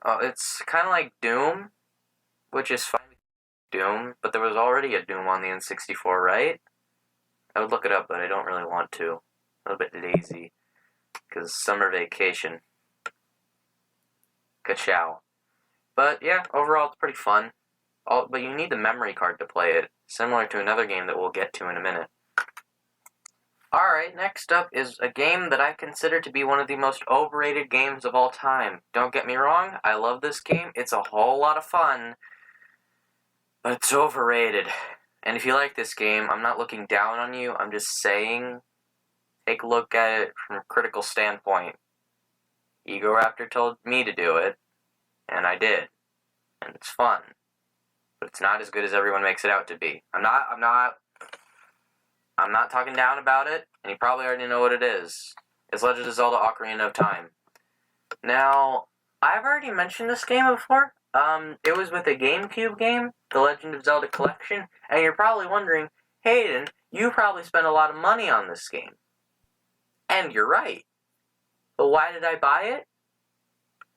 kind of like Doom, which is fine. Doom, but there was already a Doom on the N64, right? I would look it up, but I don't really want to. A little bit lazy, because summer vacation. Ka-chow. But yeah, overall, it's pretty fun. But you need the memory card to play it, similar to another game that we'll get to in a minute. Alright, next up is a game that I consider to be one of the most overrated games of all time. Don't get me wrong, I love this game. It's a whole lot of fun, but it's overrated. And if you like this game, I'm not looking down on you, I'm just saying, take a look at it from a critical standpoint. Ego Raptor told me to do it, and I did. And it's fun. But it's not as good as everyone makes it out to be. I'm not talking down about it, and you probably already know what it is. It's Legend of Zelda: Ocarina of Time. Now, I've already mentioned this game before. It was with a GameCube game, The Legend of Zelda Collection, and you're probably wondering, Hayden, you probably spent a lot of money on this game. And you're right. But why did I buy it?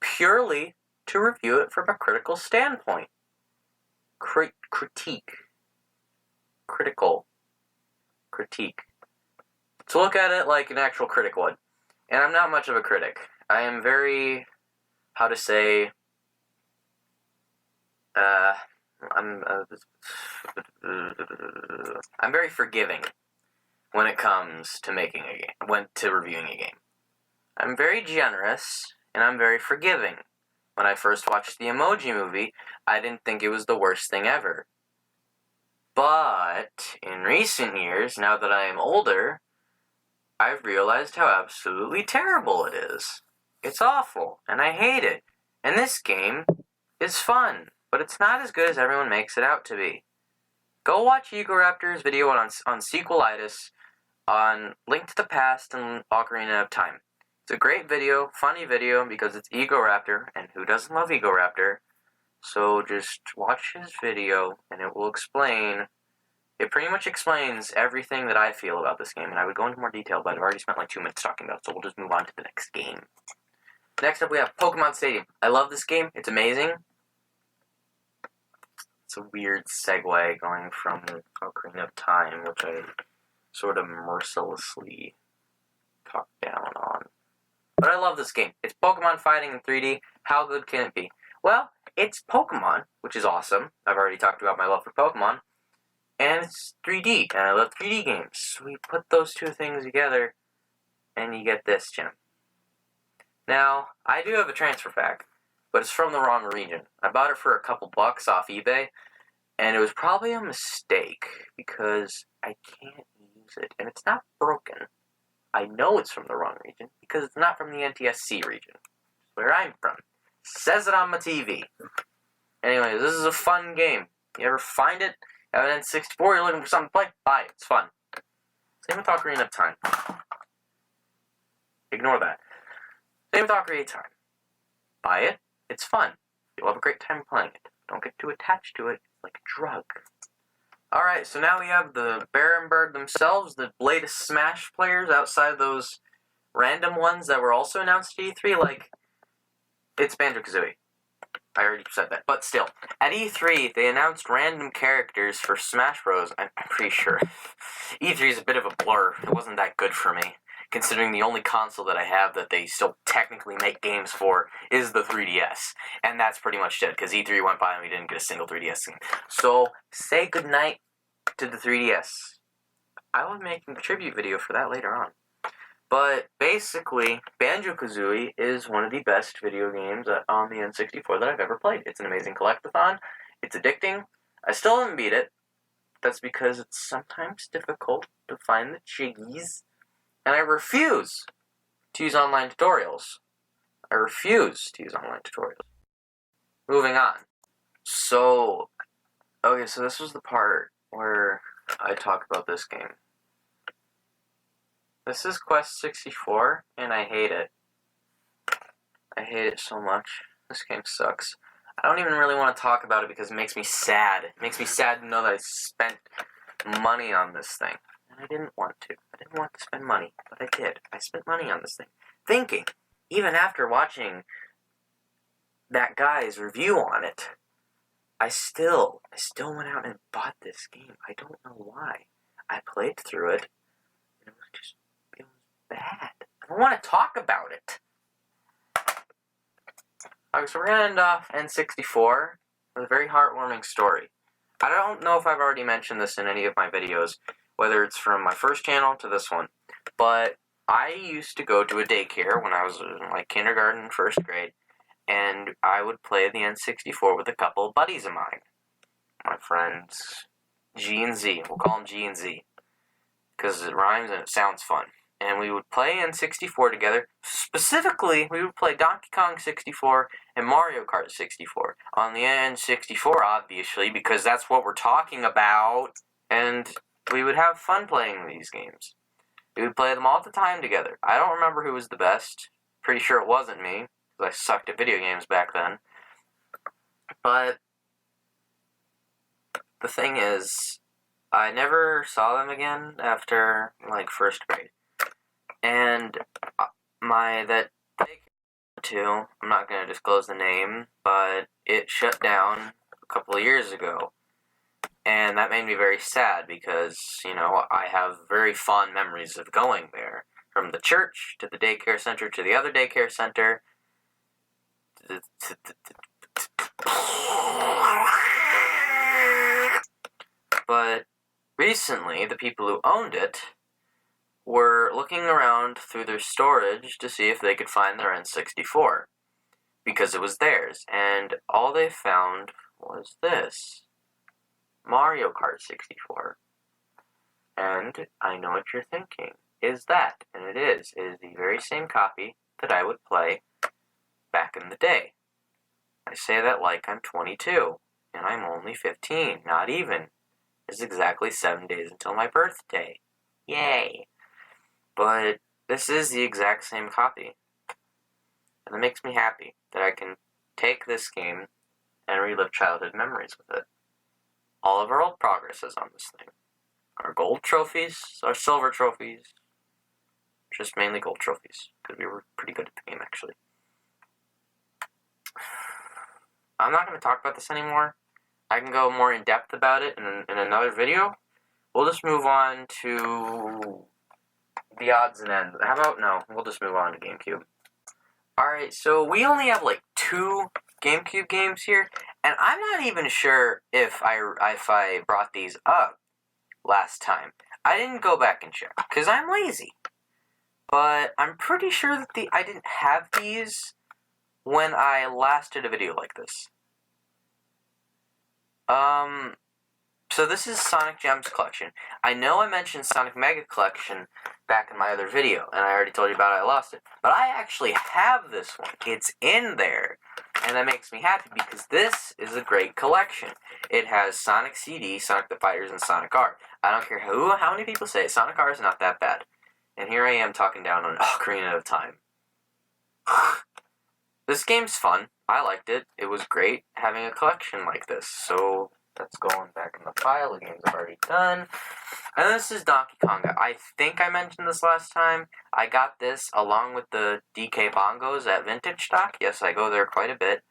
Purely to review it from a critical standpoint. critical critique. To look at it like an actual critic would. And I'm not much of a critic. I am very, I'm very forgiving when it comes to making a game, reviewing a game. I'm very generous, and I'm very forgiving. When I first watched the Emoji Movie, I didn't think it was the worst thing ever. But in recent years, now that I am older, I've realized how absolutely terrible it is. It's awful, and I hate it. And this game is fun, but it's not as good as everyone makes it out to be. Go watch Egoraptor's video on Sequelitis on Link to the Past and Ocarina of Time. It's a great video, funny video, because it's Egoraptor, and who doesn't love Egoraptor? So just watch his video, and it will explain. It pretty much explains everything that I feel about this game, and I would go into more detail, but I've already spent like 2 minutes talking about it, so we'll just move on to the next game. Next up, we have Pokemon Stadium. I love this game. It's amazing. It's a weird segue going from Ocarina of Time, which I sort of mercilessly talked down on. But I love this game. It's Pokemon fighting in 3D. How good can it be? Well, it's Pokemon, which is awesome. I've already talked about my love for Pokemon. And it's 3D, and I love 3D games. So we put those two things together, and you get this gem. Now, I do have a transfer pack, but it's from the wrong region. I bought it for a couple bucks off eBay, and it was probably a mistake, because I can't use it, and it's not broken. I know it's from the wrong region, because it's not from the NTSC region, where I'm from. It says it on my TV. Anyways, this is a fun game. You ever find it? Have an N64, you're looking for something to play? Buy it. It's fun. Same with Ocarina of Time. Ignore that. Same with Ocarina of Time. Buy it. It's fun. You'll have a great time playing it. Don't get too attached to it. It's like a drug. Alright, so now we have the Barenberg themselves, the latest Smash players outside of those random ones that were also announced at E3, like, it's Banjo-Kazooie. I already said that, but still. At E3, they announced random characters for Smash Bros. I'm pretty sure. E3 is a bit of a blur. It wasn't that good for me, considering the only console that I have that they still technically make games for is the 3DS. And that's pretty much it, because E3 went by and we didn't get a single 3DS game. So, say goodnight to the 3DS. I will be making a tribute video for that later on. But basically, Banjo-Kazooie is one of the best video games on the N64 that I've ever played. It's an amazing collectathon. It's addicting. I still haven't beat it. That's because it's sometimes difficult to find the jiggies. And I refuse to use online tutorials. Moving on. So this was the part where I talk about this game. This is Quest 64, and I hate it. I hate it so much. This game sucks. I don't even really want to talk about it because it makes me sad. It makes me sad to know that I spent money on this thing. And I didn't want to. I didn't want to spend money, but I did. I spent money on this thing. Thinking, even after watching that guy's review on it, I still went out and bought this game. I don't know why. I played through it, and it was bad. I don't want to talk about it. Okay, so we're going to end off N64 with a very heartwarming story. I don't know if I've already mentioned this in any of my videos, whether it's from my first channel to this one, but I used to go to a daycare when I was in like kindergarten, first grade, and I would play the N64 with a couple of buddies of mine. My friends, G and Z. We'll call them G and Z, because it rhymes and it sounds fun. And we would play N64 together. Specifically, we would play Donkey Kong 64 and Mario Kart 64. On the N64, obviously, because that's what we're talking about. And we would have fun playing these games. We would play them all the time together. I don't remember who was the best. Pretty sure it wasn't me, because I sucked at video games back then. But the thing is, I never saw them again after, like, first grade. And that daycare too, I'm not going to disclose the name, but it shut down a couple of years ago. And that made me very sad because, I have very fond memories of going there. From the church, to the daycare center, to the other daycare center. But recently, the people who owned it were looking around through their storage to see if they could find their N64. Because it was theirs. And all they found was this. Mario Kart 64. And I know what you're thinking. Is that? And it is. It is the very same copy that I would play back in the day. I say that like I'm 22. And I'm only 15. Not even. It's exactly 7 days until my birthday. Yay! But this is the exact same copy. And it makes me happy that I can take this game and relive childhood memories with it. All of our old progress is on this thing. Our gold trophies, our silver trophies, just mainly gold trophies, because we were pretty good at the game, actually. I'm not going to talk about this anymore. I can go more in depth about it in another video. We'll just move on to the odds and ends. How about, no, we'll just move on to GameCube. Alright, so we only have like 2 GameCube games here, and I'm not even sure if I brought these up last time. I didn't go back and check, because I'm lazy. But I'm pretty sure that I didn't have these when I last did a video like this. So this is Sonic Gems Collection. I know I mentioned Sonic Mega Collection back in my other video, and I already told you about it, I lost it. But I actually have this one. It's in there, and that makes me happy because this is a great collection. It has Sonic CD, Sonic the Fighters, and Sonic R. I don't care how many people say it, Sonic R is not that bad. And here I am talking down on Ocarina of Time. This game's fun. I liked it. It was great having a collection like this. So that's going back in the pile. The games I've already done. And this is Donkey Konga. I think I mentioned this last time. I got this along with the DK Bongos at Vintage Stock. Yes, I go there quite a bit.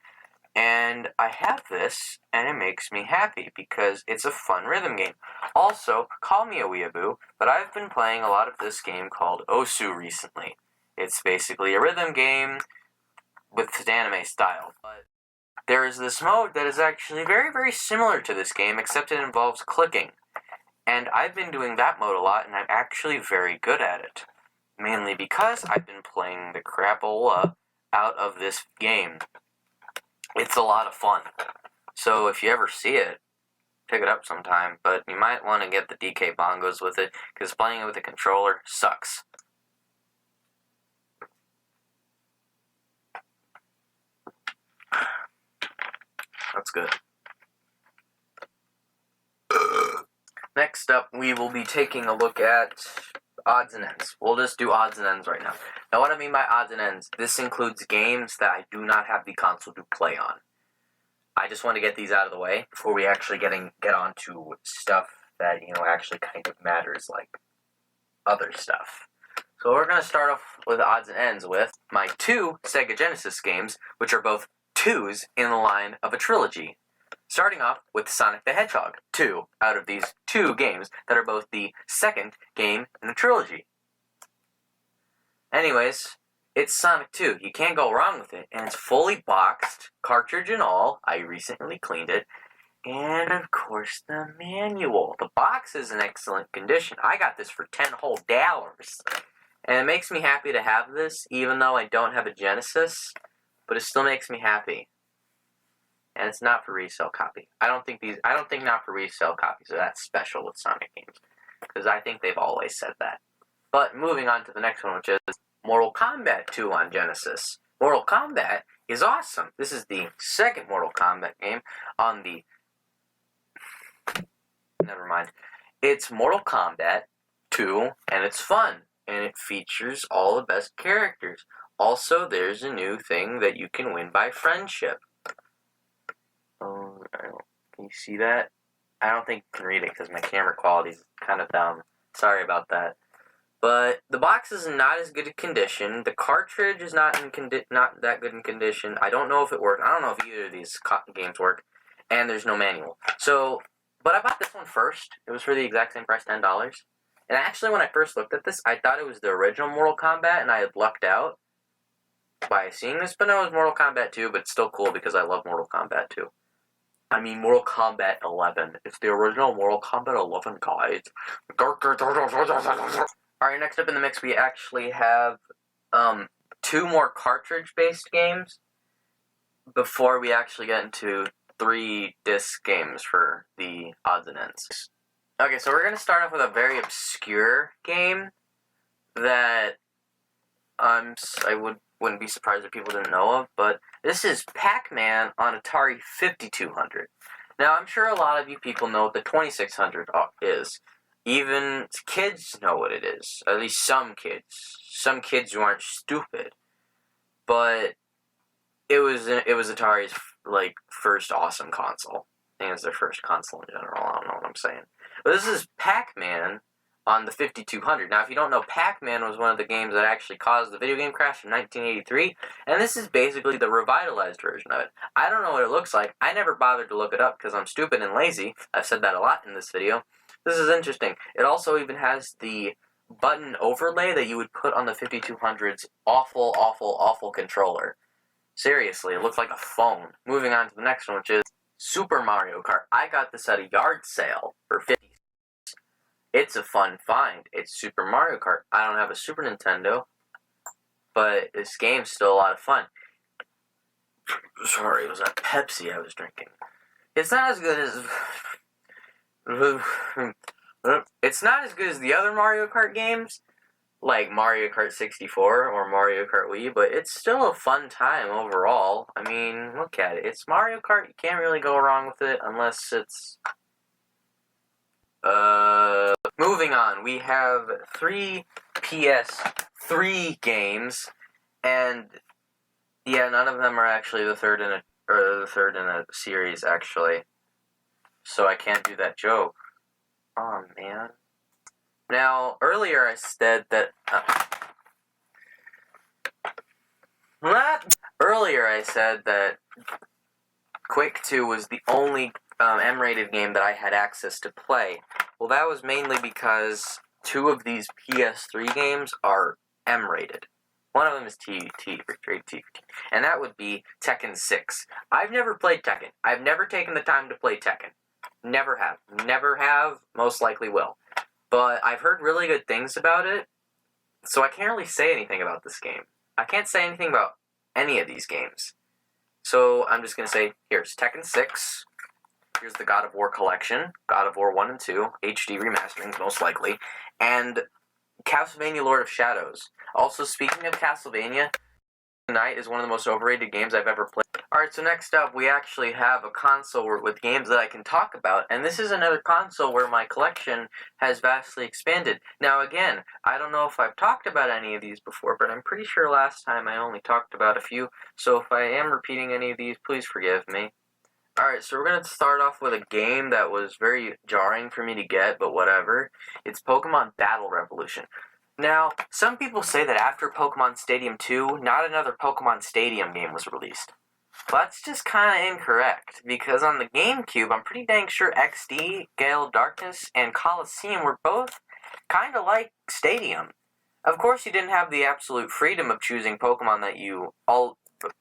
And I have this, and it makes me happy because it's a fun rhythm game. Also, call me a weeaboo, but I've been playing a lot of this game called Osu recently. It's basically a rhythm game with anime style. But there is this mode that is actually very, very similar to this game, except it involves clicking. And I've been doing that mode a lot, and I'm actually very good at it. Mainly because I've been playing the crapola out of this game. It's a lot of fun. So if you ever see it, pick it up sometime. But you might want to get the DK Bongos with it, because playing it with a controller sucks. That's good. Next up, we will be taking a look at odds and ends. We'll just do odds and ends right now. Now, what I mean by odds and ends, this includes games that I do not have the console to play on. I just want to get these out of the way before we actually get on to stuff that, actually kind of matters, like other stuff. So we're going to start off with odds and ends with my 2 Sega Genesis games, which are both 2s in the line of a trilogy. Starting off with Sonic the Hedgehog 2, out of these 2 games that are both the second game in the trilogy. Anyways, it's Sonic 2. You can't go wrong with it, and it's fully boxed, cartridge and all. I recently cleaned it. And, of course, the manual. The box is in excellent condition. I got this for $10 whole. And it makes me happy to have this, even though I don't have a Genesis. But it still makes me happy. And it's not for resale copy. I don't think not for resale copies are that special with Sonic games. Because I think they've always said that. But moving on to the next one, which is Mortal Kombat 2 on Genesis. Mortal Kombat is awesome. This is the second Mortal Kombat game on the... Never mind. It's Mortal Kombat 2, and it's fun. And it features all the best characters. Also, there's a new thing that you can win by friendship. Oh, can you see that? I don't think you can read it because my camera quality is kind of dumb. Sorry about that. But the box is not as good a condition. The cartridge is not that good in condition. I don't know if it works. I don't know if either of these games work. And there's no manual. So, But I bought this one first. It was for the exact same price, $10. And actually, when I first looked at this, I thought it was the original Mortal Kombat, and I had lucked out by seeing this. But no, it was Mortal Kombat 2, but it's still cool because I love Mortal Kombat 2. I mean, Mortal Kombat 11. It's the original Mortal Kombat 11, guys. Alright, next up in the mix, we actually have 2 more cartridge-based games before we actually get into 3 disc games for the odds and ends. Okay, so we're going to start off with a very obscure game that wouldn't be surprised if people didn't know of, but this is Pac-Man on Atari 5200. Now, I'm sure a lot of you people know what the 2600 is. Even kids know what it is. At least some kids. Some kids who aren't stupid. But it was Atari's first awesome console. I think it's their first console in general. I don't know what I'm saying. But this is Pac-Man on the 5200. Now, if you don't know, Pac-Man was one of the games that actually caused the video game crash in 1983, and this is basically the revitalized version of it. I don't know what it looks like. I never bothered to look it up because I'm stupid and lazy. I've said that a lot in this video. This is interesting. It also even has the button overlay that you would put on the 5200's awful, awful, awful controller. Seriously, it looks like a phone. Moving on to the next one, which is Super Mario Kart. I got this at a yard sale for $50. It's a fun find. It's Super Mario Kart. I don't have a Super Nintendo, but this game's still a lot of fun. Sorry, it was that Pepsi I was drinking. It's not as good as... It's not as good as the other Mario Kart games, like Mario Kart 64 or Mario Kart Wii, but it's still a fun time overall. I mean, look at it. It's Mario Kart. You can't really go wrong with it unless it's... Moving on, we have 3 PS3 games, and yeah, none of them are actually the third in a series, actually. So I can't do that joke. Oh, man. Now, earlier I said that... Earlier I said that Quake 2 was the only M-rated game that I had access to play. Well, that was mainly because 2 of these PS3 games are M-rated. One of them is T, and that would be Tekken 6. I've never played Tekken. I've never taken the time to play Tekken. Never have. Never have. Most likely will. But I've heard really good things about it, so I can't really say anything about this game. I can't say anything about any of these games. So I'm just going to say, here's Tekken 6. Here's the God of War collection. God of War 1 and 2. HD remasterings, most likely. And Castlevania Lord of Shadows. Also, speaking of Castlevania, Tonight is one of the most overrated games I've ever played. Alright, so next up, we actually have a console with games that I can talk about, and this is another console where my collection has vastly expanded. Now again, I don't know if I've talked about any of these before, but I'm pretty sure last time I only talked about a few, so if I am repeating any of these, please forgive me. Alright, so we're going to start off with a game that was very jarring for me to get, but whatever. It's Pokemon Battle Revolution. Now, some people say that after Pokemon Stadium 2, not another Pokemon Stadium game was released. Well, that's just kind of incorrect, because on the GameCube, I'm pretty dang sure XD, Gale of Darkness, and Coliseum were both kind of like Stadium. Of course, you didn't have the absolute freedom of choosing Pokemon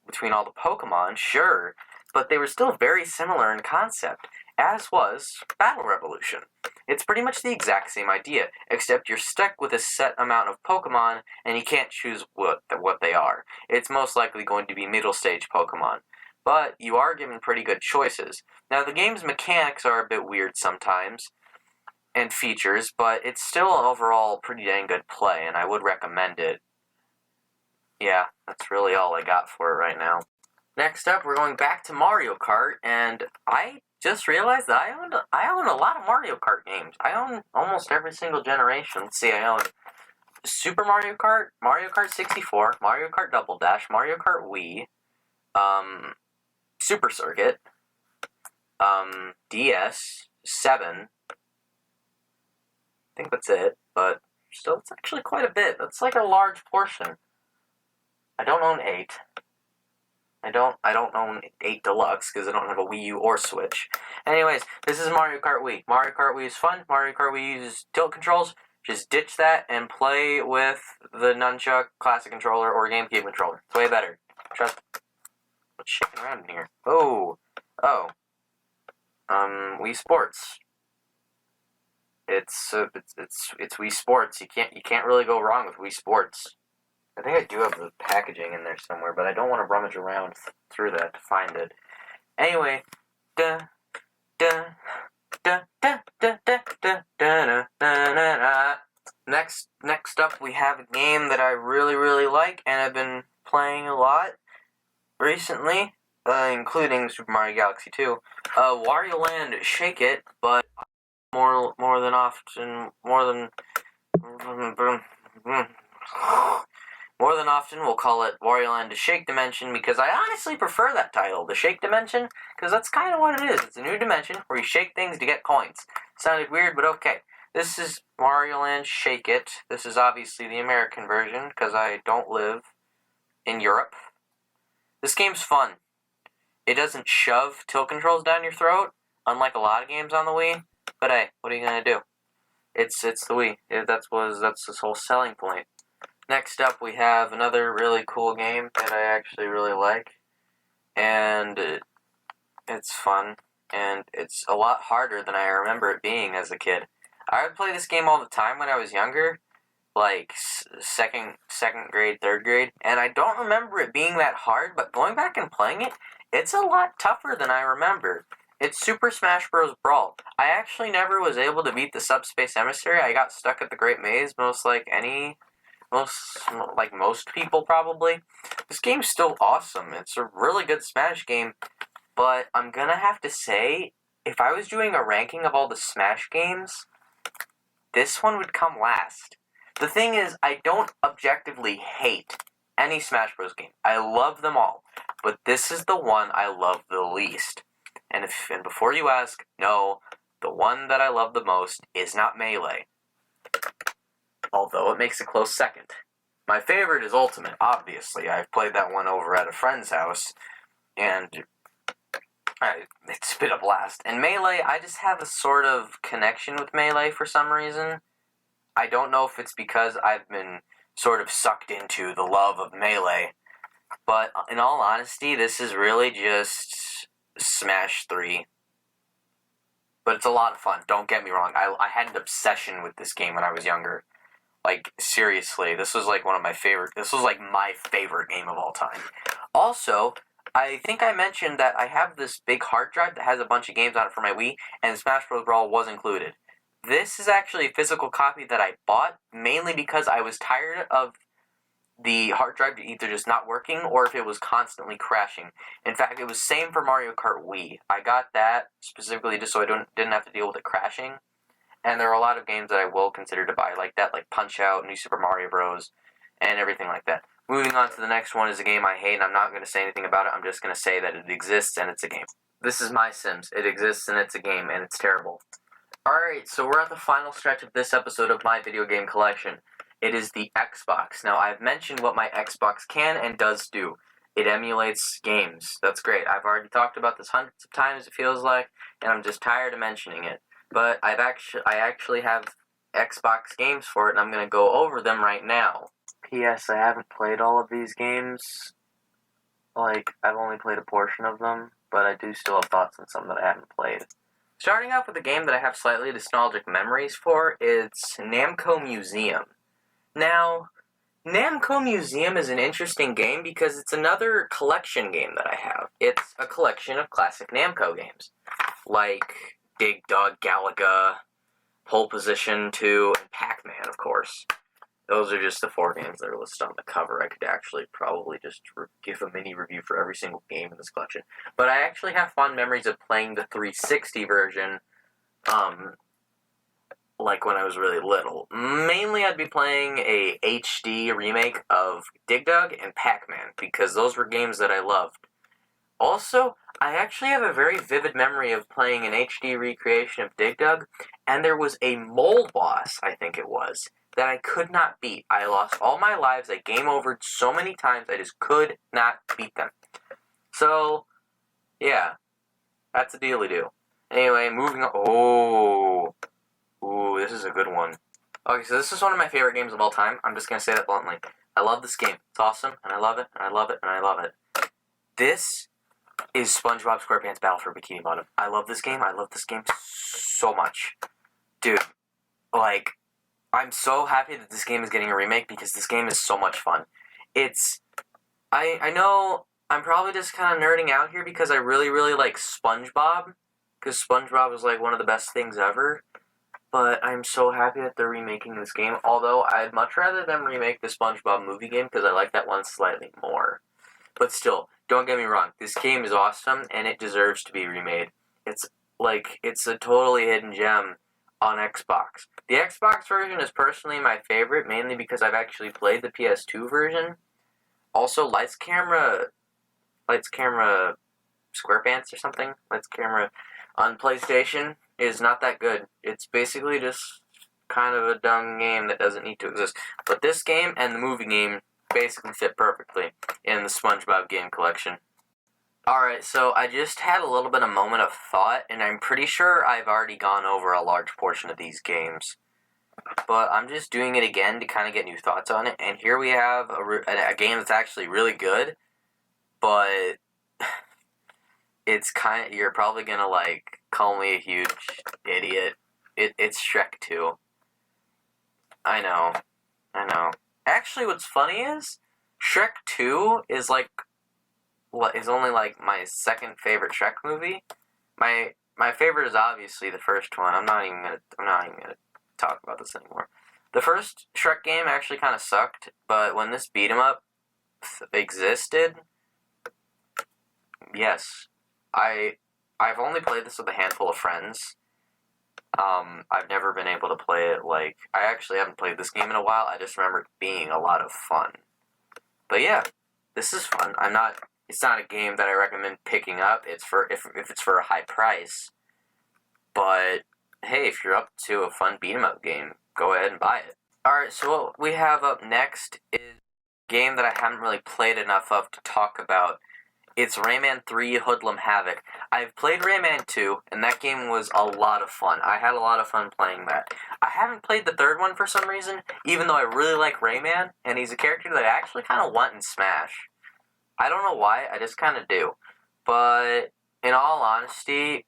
between all the Pokemon, sure, but they were still very similar in concept, as was Battle Revolution. It's pretty much the exact same idea, except you're stuck with a set amount of Pokemon, and you can't choose what they are. It's most likely going to be middle stage Pokemon, but you are given pretty good choices. Now, the game's mechanics are a bit weird sometimes, and features, but it's still overall pretty dang good play, and I would recommend it. Yeah, that's really all I got for it right now. Next up, we're going back to Mario Kart, and I just realized that I own a lot of Mario Kart games. I own almost every single generation. Let's see, I own Super Mario Kart, Mario Kart 64, Mario Kart Double Dash, Mario Kart Wii, Super Circuit, DS, 7. I think that's it, but still, it's actually quite a bit. That's like a large portion. I don't own 8. I don't own 8 Deluxe because I don't have a Wii U or Switch. Anyways, this is Mario Kart Wii. Mario Kart Wii is fun. Mario Kart Wii uses tilt controls. Just ditch that and play with the Nunchuck Classic Controller or GameCube controller. It's way better. Trust me. What's shaking around in here? Oh. Wii Sports. It's Wii Sports. You can't really go wrong with Wii Sports. I think I do have the packaging in there somewhere, but I don't want to rummage around through that to find it. Anyway, Next up, we have a game that I really like, and I've been playing a lot recently, including Super Mario Galaxy 2. Wario Land Shake It, but more than often, we'll call it Wario Land Shake Dimension, because I honestly prefer that title, the Shake Dimension, because that's kind of what it is. It's a new dimension where you shake things to get coins. Sounded weird, but okay. This is Wario Land Shake It. This is obviously the American version, because I don't live in Europe. This game's fun. It doesn't shove tilt controls down your throat, unlike a lot of games on the Wii. But hey, what are you gonna do? It's the Wii. That's this whole selling point. Next up, we have another really cool game that I actually really like, and it's fun, and it's a lot harder than I remember it being as a kid. I would play this game all the time when I was younger, like second grade, third grade, and I don't remember it being that hard, but going back and playing it, it's a lot tougher than I remember. It's Super Smash Bros. Brawl. I actually never was able to beat the Subspace Emissary. I got stuck at the Great Maze, most people probably. This game's still awesome. It's a really good Smash game, but I'm gonna have to say, if I was doing a ranking of all the Smash games, this one would come last. The thing is, I don't objectively hate any Smash Bros. Game. I love them all, but this is the one I love the least. And before you ask, no, the one that I love the most is not Melee, although it makes a close second. My favorite is Ultimate, obviously. I've played that one over at a friend's house, and it's been a blast. And Melee, I just have a sort of connection with Melee for some reason. I don't know if it's because I've been sort of sucked into the love of Melee, but in all honesty, this is really just Smash 3. But it's a lot of fun, don't get me wrong. I had an obsession with this game when I was younger. Like, seriously, this was like my favorite game of all time. Also, I think I mentioned that I have this big hard drive that has a bunch of games on it for my Wii, and Smash Bros. Brawl was included. This is actually a physical copy that I bought, mainly because I was tired of the hard drive either just not working or if it was constantly crashing. In fact, it was same for Mario Kart Wii. I got that specifically just so I didn't have to deal with it crashing. And there are a lot of games that I will consider to buy like that, like Punch-Out!, New Super Mario Bros., and everything like that. Moving on to the next one is a game I hate, and I'm not going to say anything about it. I'm just going to say that it exists and it's a game. This is My Sims. It exists and it's a game, and it's terrible. Alright, so we're at the final stretch of this episode of my video game collection. It is the Xbox. Now, I've mentioned what my Xbox can and does do. It emulates games. That's great. I've already talked about this hundreds of times, it feels like, and I'm just tired of mentioning it. But I actually have Xbox games for it, and I'm going to go over them right now. P.S. I haven't played all of these games. Like, I've only played a portion of them, but I do still have thoughts on some that I haven't played. Starting off with a game that I have slightly nostalgic memories for, it's Namco Museum. Now, Namco Museum is an interesting game because it's another collection game that I have. It's a collection of classic Namco games, like Dig Dug, Galaga, Pole Position 2, and Pac-Man, of course. Those are just the 4 games that are listed on the cover. I could actually probably just give a mini review for every single game in this collection. But I actually have fond memories of playing the 360 version, like when I was really little. Mainly I'd be playing a HD remake of Dig Dug and Pac-Man, because those were games that I loved. Also, I actually have a very vivid memory of playing an HD recreation of Dig Dug, and there was a mole boss, I think it was, that I could not beat. I lost all my lives, I game overed so many times, I just could not beat them. So, yeah, that's a dealy-do. Anyway, moving on. Ooh, this is a good one. Okay, so this is one of my favorite games of all time. I'm just going to say that bluntly. I love this game. It's awesome, and I love it, and I love it, and I love it. This is SpongeBob SquarePants Battle for Bikini Bottom. I love this game. I love this game so much. Dude, like, I'm so happy that this game is getting a remake because this game is so much fun. I know I'm probably just kind of nerding out here because I really, really like SpongeBob. Because SpongeBob is like one of the best things ever. But I'm so happy that they're remaking this game. Although, I'd much rather them remake the SpongeBob movie game because I like that one slightly more. But still, don't get me wrong. This game is awesome and it deserves to be remade. It's a totally hidden gem on Xbox. The Xbox version is personally my favorite, mainly because I've actually played the PS2 version. Also, Lights Camera SquarePants or something? Lights Camera on PlayStation is not that good. It's basically just kind of a dumb game that doesn't need to exist. But this game and the movie game basically fit perfectly in the SpongeBob game collection. Alright, so I just had a little bit of moment of thought, and I'm pretty sure I've already gone over a large portion of these games. But I'm just doing it again to kind of get new thoughts on it, and here we have a game that's actually really good, but it's kind of, you're probably gonna, like, call me a huge idiot. It's Shrek 2. I know. Actually, what's funny is, Shrek 2 is only like my second favorite Shrek movie. My favorite is obviously the first one. I'm not even gonna talk about this anymore. The first Shrek game actually kind of sucked, but when this beat 'em up existed, yes, I've only played this with a handful of friends. I've never been able to play it, I actually haven't played this game in a while. I just remember it being a lot of fun. But yeah, this is fun. It's not a game that I recommend picking up. It's if it's for a high price. But hey, if you're up to a fun beat 'em up game, go ahead and buy it. Alright, so what we have up next is a game that I haven't really played enough of to talk about. It's Rayman 3 Hoodlum Havoc. I've played Rayman 2, and that game was a lot of fun. I had a lot of fun playing that. I haven't played the third one for some reason, even though I really like Rayman, and he's a character that I actually kind of want in Smash. I don't know why, I just kind of do. But, in all honesty,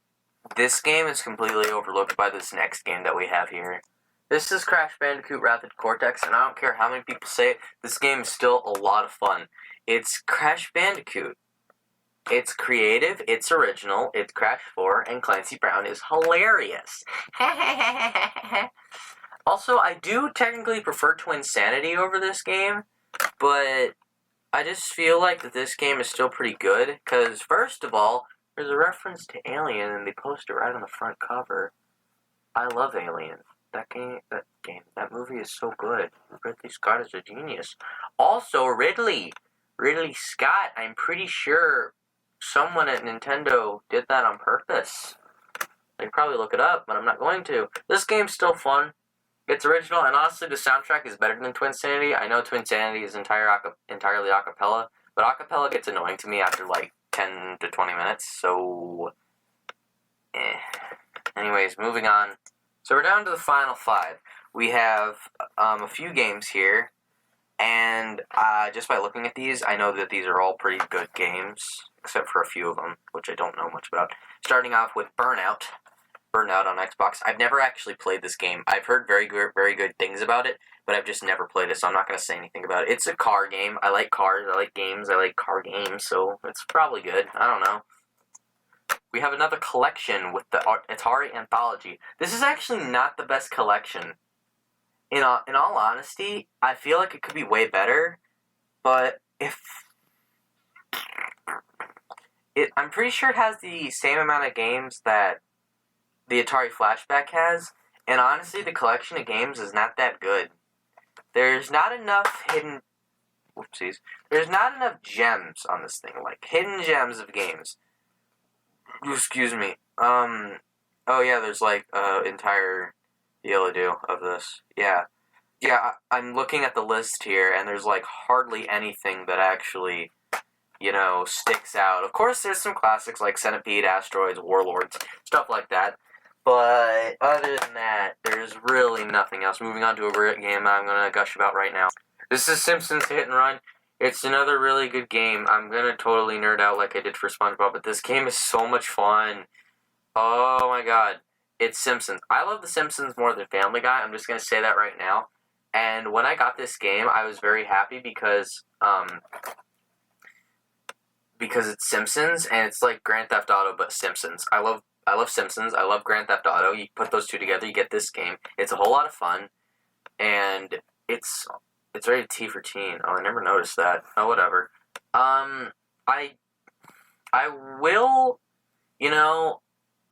this game is completely overlooked by this next game that we have here. This is Crash Bandicoot Rapid Cortex, and I don't care how many people say it, this game is still a lot of fun. It's Crash Bandicoot. It's creative, it's original, it's Crash 4, and Clancy Brown is hilarious. Also, I do technically prefer Twinsanity over this game, but I just feel like that this game is still pretty good, because first of all, there's a reference to Alien, and they post it right on the front cover. I love Alien. That movie is so good. Ridley Scott is a genius. Also, Ridley Scott, I'm pretty sure someone at Nintendo did that on purpose. I could probably look it up, but I'm not going to. This game's still fun. It's original, and honestly, the soundtrack is better than Twinsanity. I know Twinsanity is entirely a cappella, but a cappella gets annoying to me after 10 to 20 minutes, so Anyways, moving on. So we're down to the final 5. We have a few games here, and just by looking at these, I know that these are all pretty good games, except for a few of them, which I don't know much about. Starting off with Burnout on Xbox. I've never actually played this game. I've heard very good things about it, but I've just never played it, so I'm not going to say anything about it. It's a car game. I like cars. I like games. I like car games, so it's probably good. I don't know. We have another collection with the Atari Anthology. This is actually not the best collection. In all honesty, I feel like it could be way better, but I'm pretty sure it has the same amount of games that the Atari Flashback has, and honestly, the collection of games is not that good. There's not enough There's not enough gems on this thing, hidden gems of games. Excuse me. Oh yeah, there's entire deal-a-do of this. Yeah, I'm looking at the list here, and there's hardly anything that actually sticks out. Of course, there's some classics like Centipede, Asteroids, Warlords, stuff like that. But other than that, there's really nothing else. Moving on to a game I'm going to gush about right now. This is Simpsons Hit and Run. It's another really good game. I'm going to totally nerd out like I did for SpongeBob, but this game is so much fun. Oh my god. It's Simpsons. I love The Simpsons more than Family Guy. I'm just going to say that right now. And when I got this game, I was very happy because it's Simpsons, and it's like Grand Theft Auto, but Simpsons. I love Simpsons. I love Grand Theft Auto. You put those two together, you get this game. It's a whole lot of fun, and it's rated T for teen. Oh, I never noticed that. Oh, whatever. I will,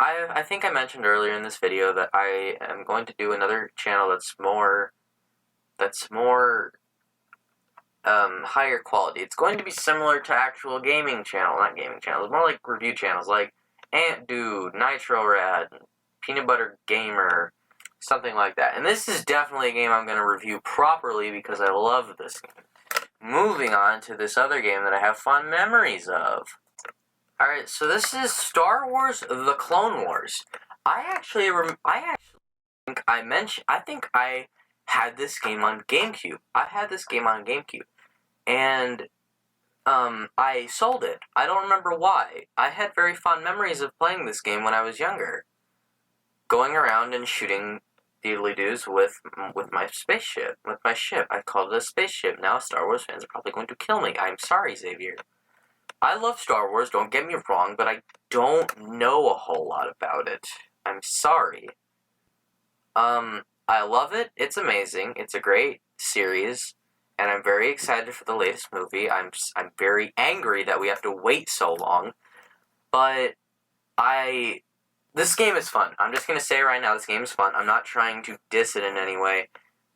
I think I mentioned earlier in this video that I am going to do another channel that's more higher quality. It's going to be similar to actual gaming channel, not gaming channels, more like review channels, like Ant Dude, Nitro Rad, Peanut Butter Gamer, something like that. And this is definitely a game I'm going to review properly because I love this game. Moving on to this other game that I have fond memories of. Alright, so this is Star Wars The Clone Wars. I think I had this game on GameCube. And I sold it. I don't remember why. I had very fond memories of playing this game when I was younger. Going around and shooting deedly-doos with my spaceship, with my ship. I called it a spaceship. Now Star Wars fans are probably going to kill me. I'm sorry, Xavier. I love Star Wars, don't get me wrong, but I don't know a whole lot about it. I'm sorry. I love it. It's amazing. It's a great series. And I'm very excited for the latest movie. I'm very angry that we have to wait so long. But this game is fun. I'm just going to say right now, this game is fun. I'm not trying to diss it in any way.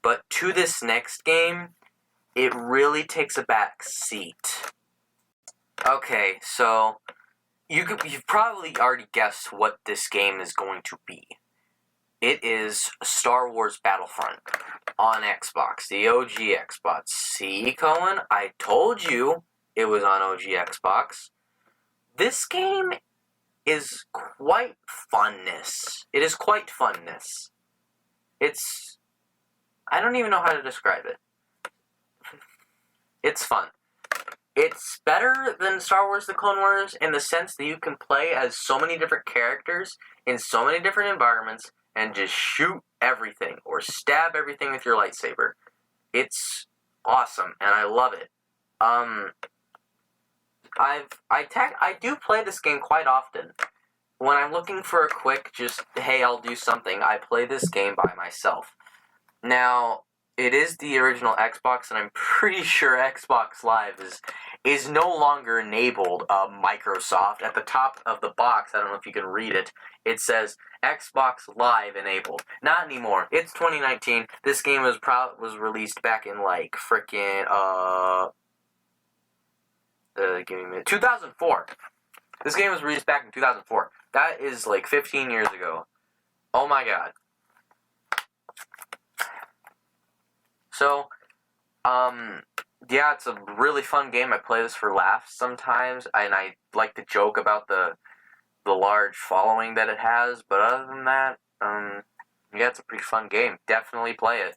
But to this next game, it really takes a back seat. Okay, so you've probably already guessed what this game is going to be. It is Star Wars Battlefront on Xbox, the OG Xbox. See, Cohen? I told you it was on OG Xbox. This game is quite funness. It is quite funness. I don't even know how to describe it. It's fun. It's better than Star Wars The Clone Wars in the sense that you can play as so many different characters in so many different environments and just shoot everything or stab everything with your lightsaber. It's awesome, and I love it. I do play this game quite often. When I'm looking for a quick, just, hey, I'll do something, I play this game by myself. Now, it is the original Xbox, and I'm pretty sure Xbox Live is no longer enabled. Microsoft, at the top of the box, I don't know if you can read it, it says Xbox Live enabled. Not anymore. It's 2019. This game was released back in, like, frickin', give me a minute, 2004. This game was released back in 2004. That is, like, 15 years ago. Oh my god. So, yeah, it's a really fun game. I play this for laughs sometimes, and I like to joke about the large following that it has, but other than that, yeah, it's a pretty fun game. Definitely play it.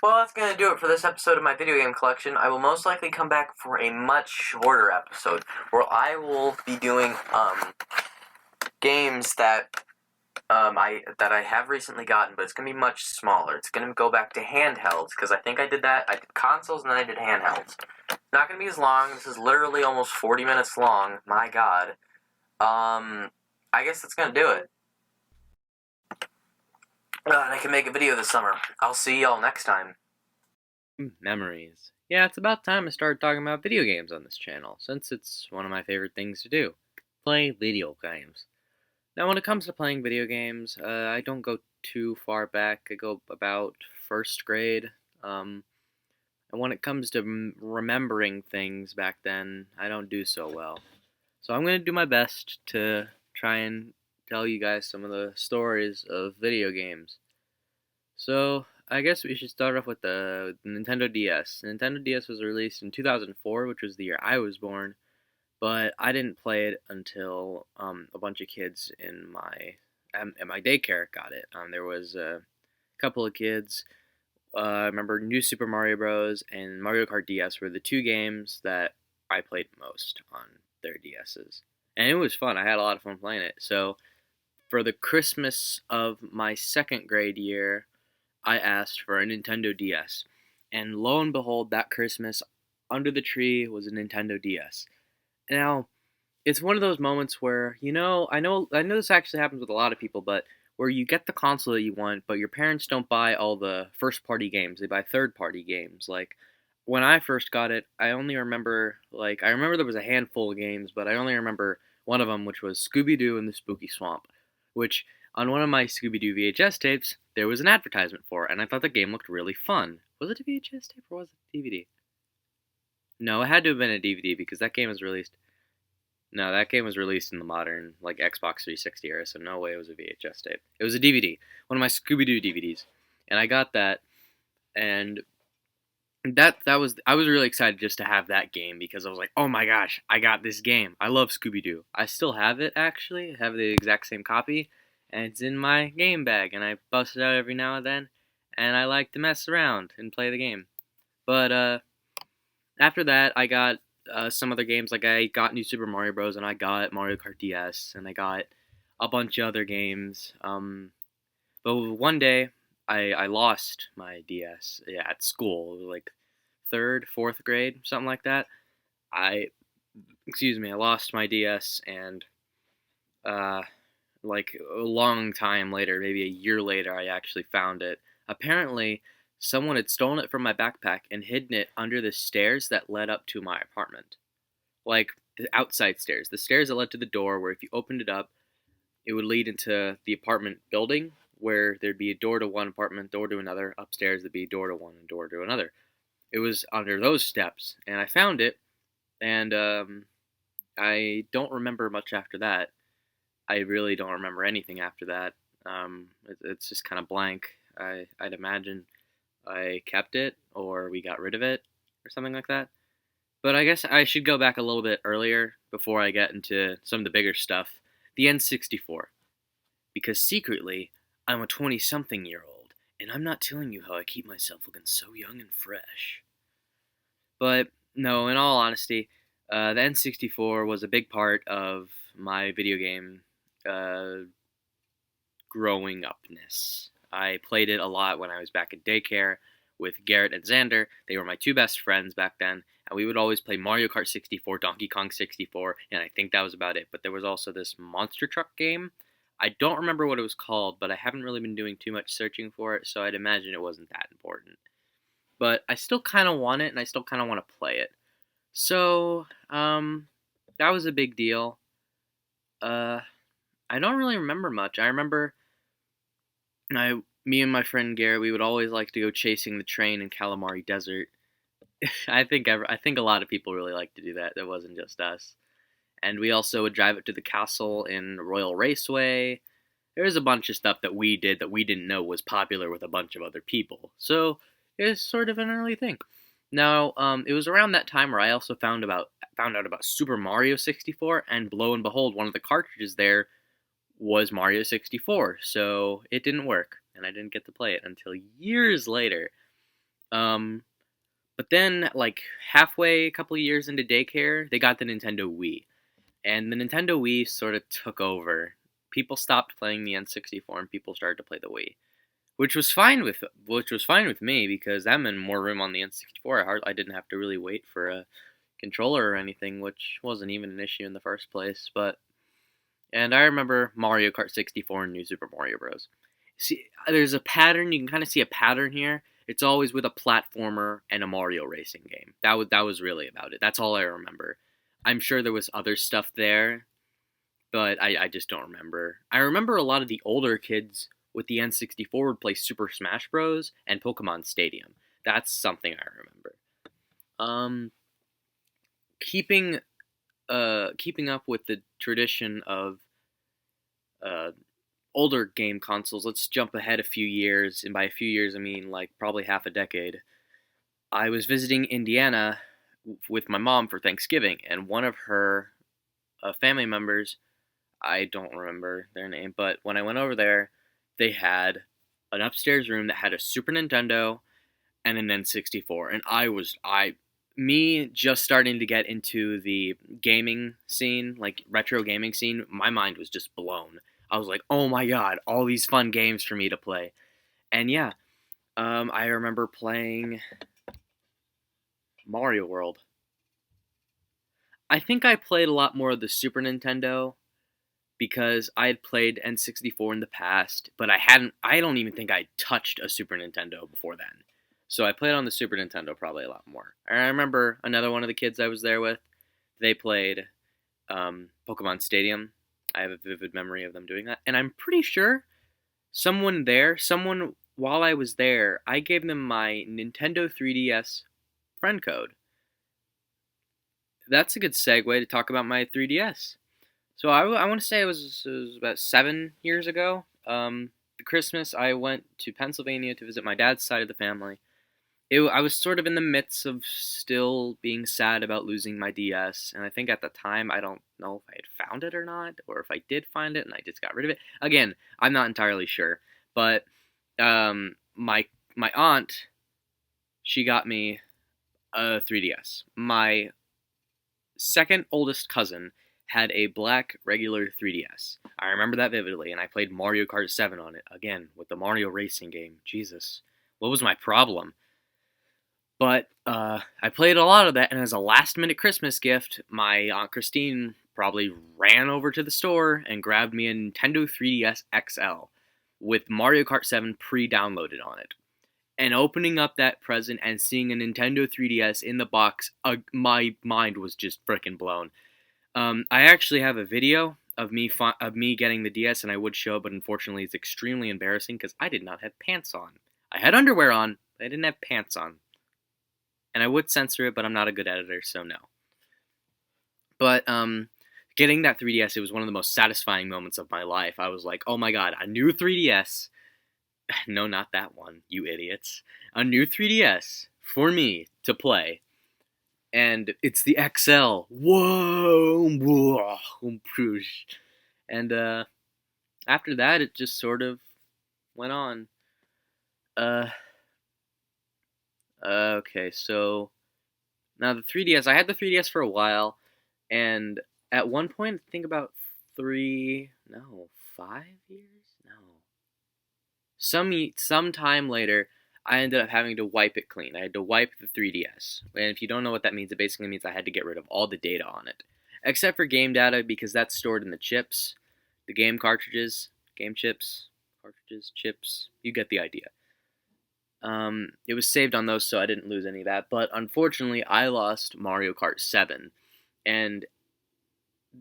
Well, that's going to do it for this episode of my video game collection. I will most likely come back for a much shorter episode, where I will be doing, games that I have recently gotten, but it's going to be much smaller. It's going to go back to handhelds, because I think I did that. I did consoles, and then I did handhelds. Not going to be as long. This is literally almost 40 minutes long. My god. I guess that's going to do it. And I can make a video this summer. I'll see y'all next time. Memories. Yeah, it's about time I started talking about video games on this channel, since it's one of my favorite things to do. Play video games. Now, when it comes to playing video games, I don't go too far back. I go about first grade. And when it comes to remembering things back then, I don't do so well. So I'm going to do my best to try and tell you guys some of the stories of video games. So, I guess we should start off with the Nintendo DS. The Nintendo DS was released in 2004, which was the year I was born. but I didn't play it until a bunch of kids in my daycare got it. There was a couple of kids. I remember New Super Mario Bros. And Mario Kart DS were the two games that I played most on their DSs, and it was fun. I had a lot of fun playing it. So for the Christmas of my second grade year, I asked for a Nintendo DS, and lo and behold, that Christmas, under the tree was a Nintendo DS. Now, it's one of those moments where I know this actually happens with a lot of people, but where you get the console that you want, but your parents don't buy all the first party games; they buy third party games. Like when I first got it, I remember there was a handful of games, but I only remember one of them, which was Scooby Doo and the Spooky Swamp, which on one of my Scooby Doo VHS tapes there was an advertisement for, and I thought the game looked really fun. Was it a VHS tape or was it DVD? No, it had to have been a DVD because that game was released. No, that game was released in the modern, like, Xbox 360 era, so no way it was a VHS tape. It was a DVD, one of my Scooby-Doo DVDs, and I got that, and I was really excited just to have that game because I was like, oh my gosh, I got this game. I love Scooby-Doo. I still have it, actually. I have the exact same copy, and it's in my game bag, and I bust it out every now and then, and I like to mess around and play the game. But, after that, I got some other games. Like I got New Super Mario Bros. And I got Mario Kart DS, and I got a bunch of other games. But one day, I lost my DS at school. It was like third, fourth grade, something like that. I, I lost my DS, and uh, like a long time later, maybe a year later, I actually found it. Apparently, someone had stolen it from my backpack and hidden it under the stairs that led up to my apartment. Like the outside stairs, the stairs that led to the door, where if you opened it up, it would lead into the apartment building, where there'd be a door to one apartment, door to another. Upstairs, there'd be a door to one and door to another. It was under those steps, and I found it, and I don't remember much after that. I really don't remember anything after that. It's just kind of blank. I'd imagine I kept it, or we got rid of it, or something like that. But I guess I should go back a little bit earlier before I get into some of the bigger stuff. The N64. Because secretly, I'm a 20-something-year-old, and I'm not telling you how I keep myself looking so young and fresh. But, no, in all honesty, the N64 was a big part of my video game growing upness. I played it a lot when I was back in daycare with Garrett and Xander. They were my two best friends back then, and we would always play Mario Kart 64, Donkey Kong 64, and I think that was about it. But there was also this monster truck game. I don't remember what it was called, but I haven't really been doing too much searching for it, so I'd imagine it wasn't that important. But I still kind of want it, and I still kind of want to play it. So, that was a big deal. I don't really remember much. I remember me and my friend Garrett, we would always like to go chasing the train in Calamari Desert. I think a lot of people really like to do that. That wasn't just us. And we also would drive it to the castle in Royal Raceway. There was a bunch of stuff that we did that we didn't know was popular with a bunch of other people. So it was sort of an early thing. Now, it was around that time where I also found out about Super Mario 64, and lo and behold, one of the cartridges there was Mario 64. So it didn't work, and I didn't get to play it until years later. But then, like halfway, a couple of years into daycare, they got the Nintendo Wii. And the Nintendo Wii sort of took over. People stopped playing the N64 and people started to play the Wii, which was fine with me because that meant more room on the N64. I didn't have to really wait for a controller or anything, which wasn't even an issue in the first place. And I remember Mario Kart 64 and New Super Mario Bros. See, there's a pattern. You can kind of see a pattern here. It's always with a platformer and a Mario racing game. That was really about it. That's all I remember. I'm sure there was other stuff there, but I just don't remember. I remember a lot of the older kids with the N64 would play Super Smash Bros. And Pokemon Stadium. That's something I remember. Keeping up with the tradition of older game consoles, let's jump ahead a few years, and by a few years I mean like probably half a decade. I was visiting Indiana with my mom for Thanksgiving, and one of her family members, I don't remember their name, but when I went over there, they had an upstairs room that had a Super Nintendo and an N64, and me just starting to get into the gaming scene, like retro gaming scene, my mind was just blown. I was like, oh my god, all these fun games for me to play. And yeah, I remember playing Mario World. I think I played a lot more of the Super Nintendo because I had played N64 in the past, but I don't even think I touched a Super Nintendo before then. So I played on the Super Nintendo probably a lot more. And I remember another one of the kids I was there with, they played Pokemon Stadium. I have a vivid memory of them doing that. And I'm pretty sure someone while I was there, I gave them my Nintendo 3DS friend code. That's a good segue to talk about my 3DS. So I want to say it was about 7 years ago. The Christmas I went to Pennsylvania to visit my dad's side of the family. I was sort of in the midst of still being sad about losing my DS, and I think at the time, I don't know if I had found it or not, or if I did find it and I just got rid of it. Again, I'm not entirely sure, but my aunt, she got me a 3DS. My second oldest cousin had a black regular 3DS. I remember that vividly, and I played Mario Kart 7 on it, again, with the Mario racing game. Jesus, what was my problem? But I played a lot of that, and as a last-minute Christmas gift, my Aunt Christine probably ran over to the store and grabbed me a Nintendo 3DS XL with Mario Kart 7 pre-downloaded on it. And opening up that present and seeing a Nintendo 3DS in the box, my mind was just frickin' blown. I actually have a video of me getting the DS, and I would show, but unfortunately it's extremely embarrassing because I did not have pants on. I had underwear on, but I didn't have pants on. And I would censor it, but I'm not a good editor, so no. But getting that 3DS, it was one of the most satisfying moments of my life. I was like, oh my god, a new 3DS. No, not that one, you idiots. A new 3DS for me to play. And it's the XL. Whoa! And after that, it just sort of went on. Okay, so now the 3DS, I had the 3DS for a while, and at one point, I think about 5 years? No. Some time later, I ended up having to wipe it clean. I had to wipe the 3DS. And if you don't know what that means, it basically means I had to get rid of all the data on it. Except for game data, because that's stored in the chips. The game cartridges, game chips, cartridges, chips, you get the idea. It was saved on those, so I didn't lose any of that. But unfortunately, I lost Mario Kart 7. And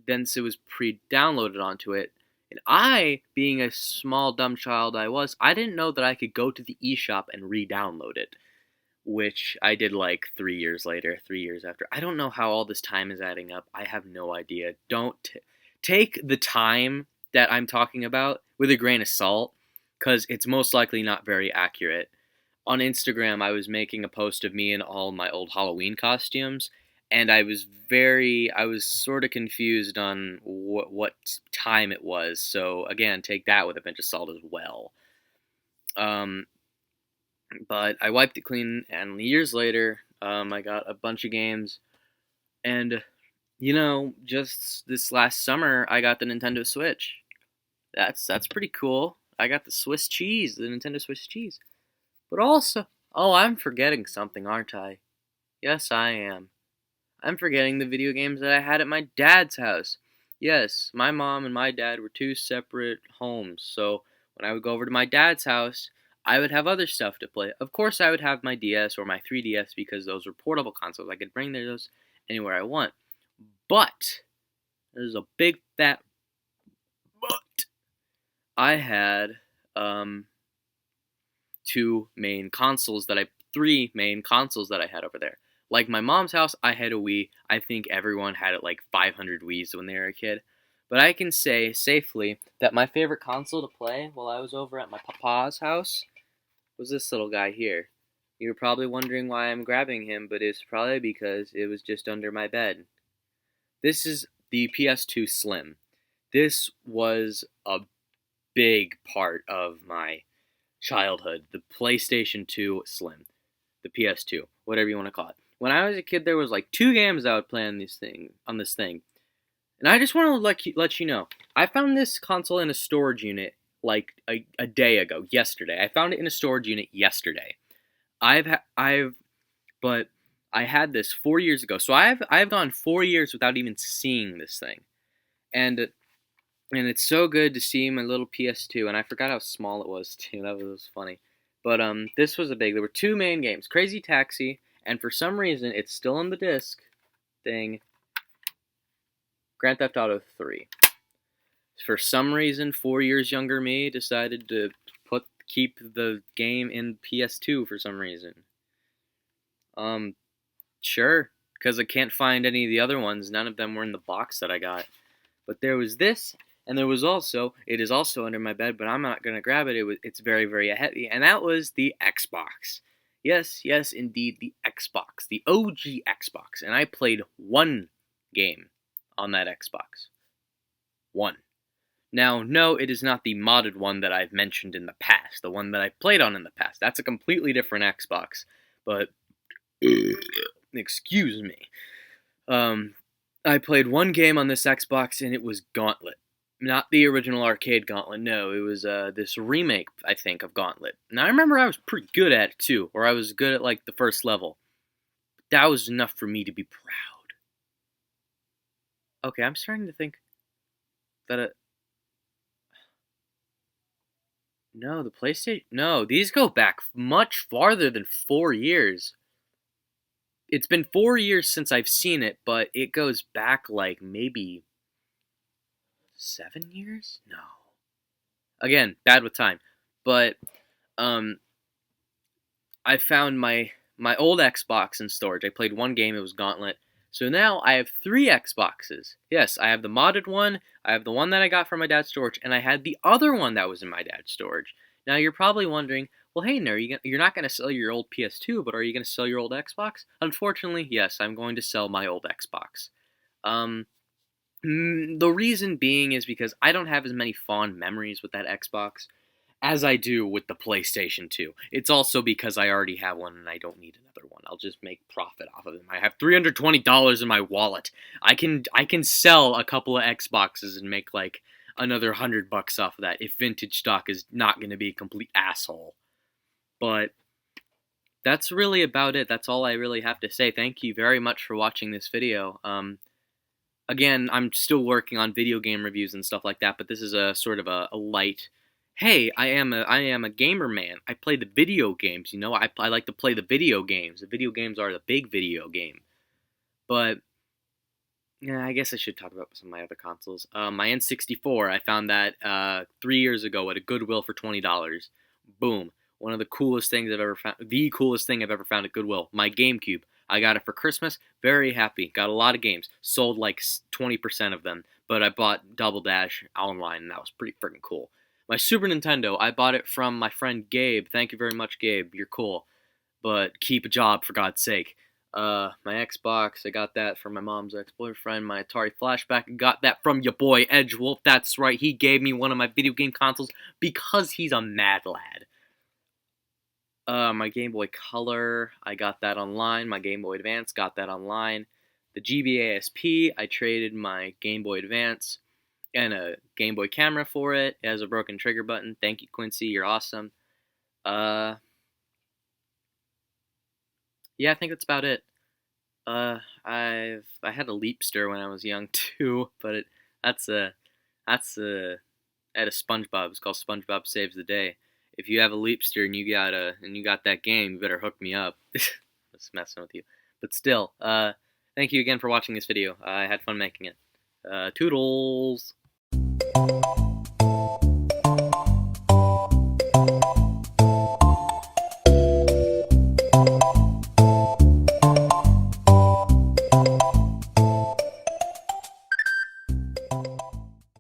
then it was pre-downloaded onto it. And I, being a small dumb child I didn't know that I could go to the eShop and re-download it, which I did like 3 years later, 3 years after. I don't know how all this time is adding up. I have no idea. Don't take the time that I'm talking about with a grain of salt, because it's most likely not very accurate. On Instagram, I was making a post of me in all my old Halloween costumes, and I was sort of confused on what time it was. So again, take that with a pinch of salt as well. But I wiped it clean, and years later, I got a bunch of games, and just this last summer, I got the Nintendo Switch. That's pretty cool. I got the Nintendo Swiss cheese. But also, oh, I'm forgetting something, aren't I? Yes, I am. I'm forgetting the video games that I had at my dad's house. Yes, my mom and my dad were two separate homes, so when I would go over to my dad's house, I would have other stuff to play. Of course, I would have my DS or my 3DS because those were portable consoles. I could bring those anywhere I want. But, there's a big fat but. I had, three main consoles that I had over there. Like my mom's house, I had a Wii. I think everyone had like 500 Wiis when they were a kid. But I can say safely that my favorite console to play while I was over at my papa's house was this little guy here. You're probably wondering why I'm grabbing him, but it's probably because it was just under my bed. This is the PS2 Slim. This was a big part of my childhood. The PlayStation 2 Slim. The PS2. Whatever you want to call it. When I was a kid, there was like 2 games I would play on this thing. And I just want to let you know. I found this console in a storage unit like a day ago, yesterday. I found it in a storage unit yesterday. But I had this 4 years ago. So I've gone 4 years without even seeing this thing, and it's so good to see my little PS2. And I forgot how small it was too. That was funny. But this was a big. There were 2 main games: Crazy Taxi, and for some reason it's still on the disc thing. Grand Theft Auto 3. For some reason, 4 years younger me decided to keep the game in PS2 for some reason. Sure, because I can't find any of the other ones. None of them were in the box that I got. But there was this, and it is also under my bed, but I'm not going to grab it. It's very, very heavy, and that was the Xbox. Yes, indeed, the Xbox. The OG Xbox. And I played 1 game on that Xbox. 1. Now, no, it is not the modded one that I've mentioned in the past, the one that I played on in the past. That's a completely different Xbox, but excuse me. I played 1 game on this Xbox, and it was Gauntlet. Not the original arcade Gauntlet, no. It was this remake, I think, of Gauntlet. Now, I remember I was pretty good at it, too, or I was good at, like, the first level. That was enough for me to be proud. Okay, I'm starting to think that no, the PlayStation... No, these go back much farther than 4 years. It's been 4 years since I've seen it, but it goes back like maybe 7 years? No. Again, bad with time. But I found my old Xbox in storage. I played 1 game, it was Gauntlet. So now I have 3 Xboxes. Yes, I have the modded one, I have the one that I got from my dad's storage, and I had the other one that was in my dad's storage. Now you're probably wondering, well, hey, no, you're not going to sell your old PS2, but are you going to sell your old Xbox? Unfortunately, yes, I'm going to sell my old Xbox. The reason being is because I don't have as many fond memories with that Xbox as I do with the PlayStation 2. It's also because I already have one and I don't need another one. I'll just make profit off of them. I have $320 in my wallet. I can sell a couple of Xboxes and make like another $100 off of that if vintage stock is not going to be a complete asshole. But that's really about it. That's all I really have to say. Thank you very much for watching this video. Again, I'm still working on video game reviews and stuff like that, but this is a sort of a light. Hey, I am a gamer man. I play the video games, you know. I like to play the video games. The video games are the big video game. But yeah, I guess I should talk about some of my other consoles. My N64, I found that 3 years ago at a Goodwill for $20. Boom. One of the coolest things I've ever found. The coolest thing I've ever found at Goodwill. My GameCube. I got it for Christmas. Very happy. Got a lot of games. Sold like 20% of them. But I bought Double Dash online, and that was pretty freaking cool. My Super Nintendo, I bought it from my friend Gabe. Thank you very much, Gabe. You're cool. But keep a job, for God's sake. My Xbox, I got that from my mom's ex-boyfriend. My Atari Flashback, I got that from your boy Edgewolf. That's right, he gave me one of my video game consoles because he's a mad lad. My Game Boy Color, I got that online. My Game Boy Advance, got that online. The GBASP, I traded my Game Boy Advance and a Game Boy camera for it. It has a broken trigger button. Thank you, Quincy. You're awesome. Yeah, I think that's about it. I had a Leapster when I was young too, but I had a SpongeBob. It's called SpongeBob Saves the Day. If you have a Leapster and you got that game, you better hook me up. Just messing with you. But still, thank you again for watching this video. I had fun making it. Toodles!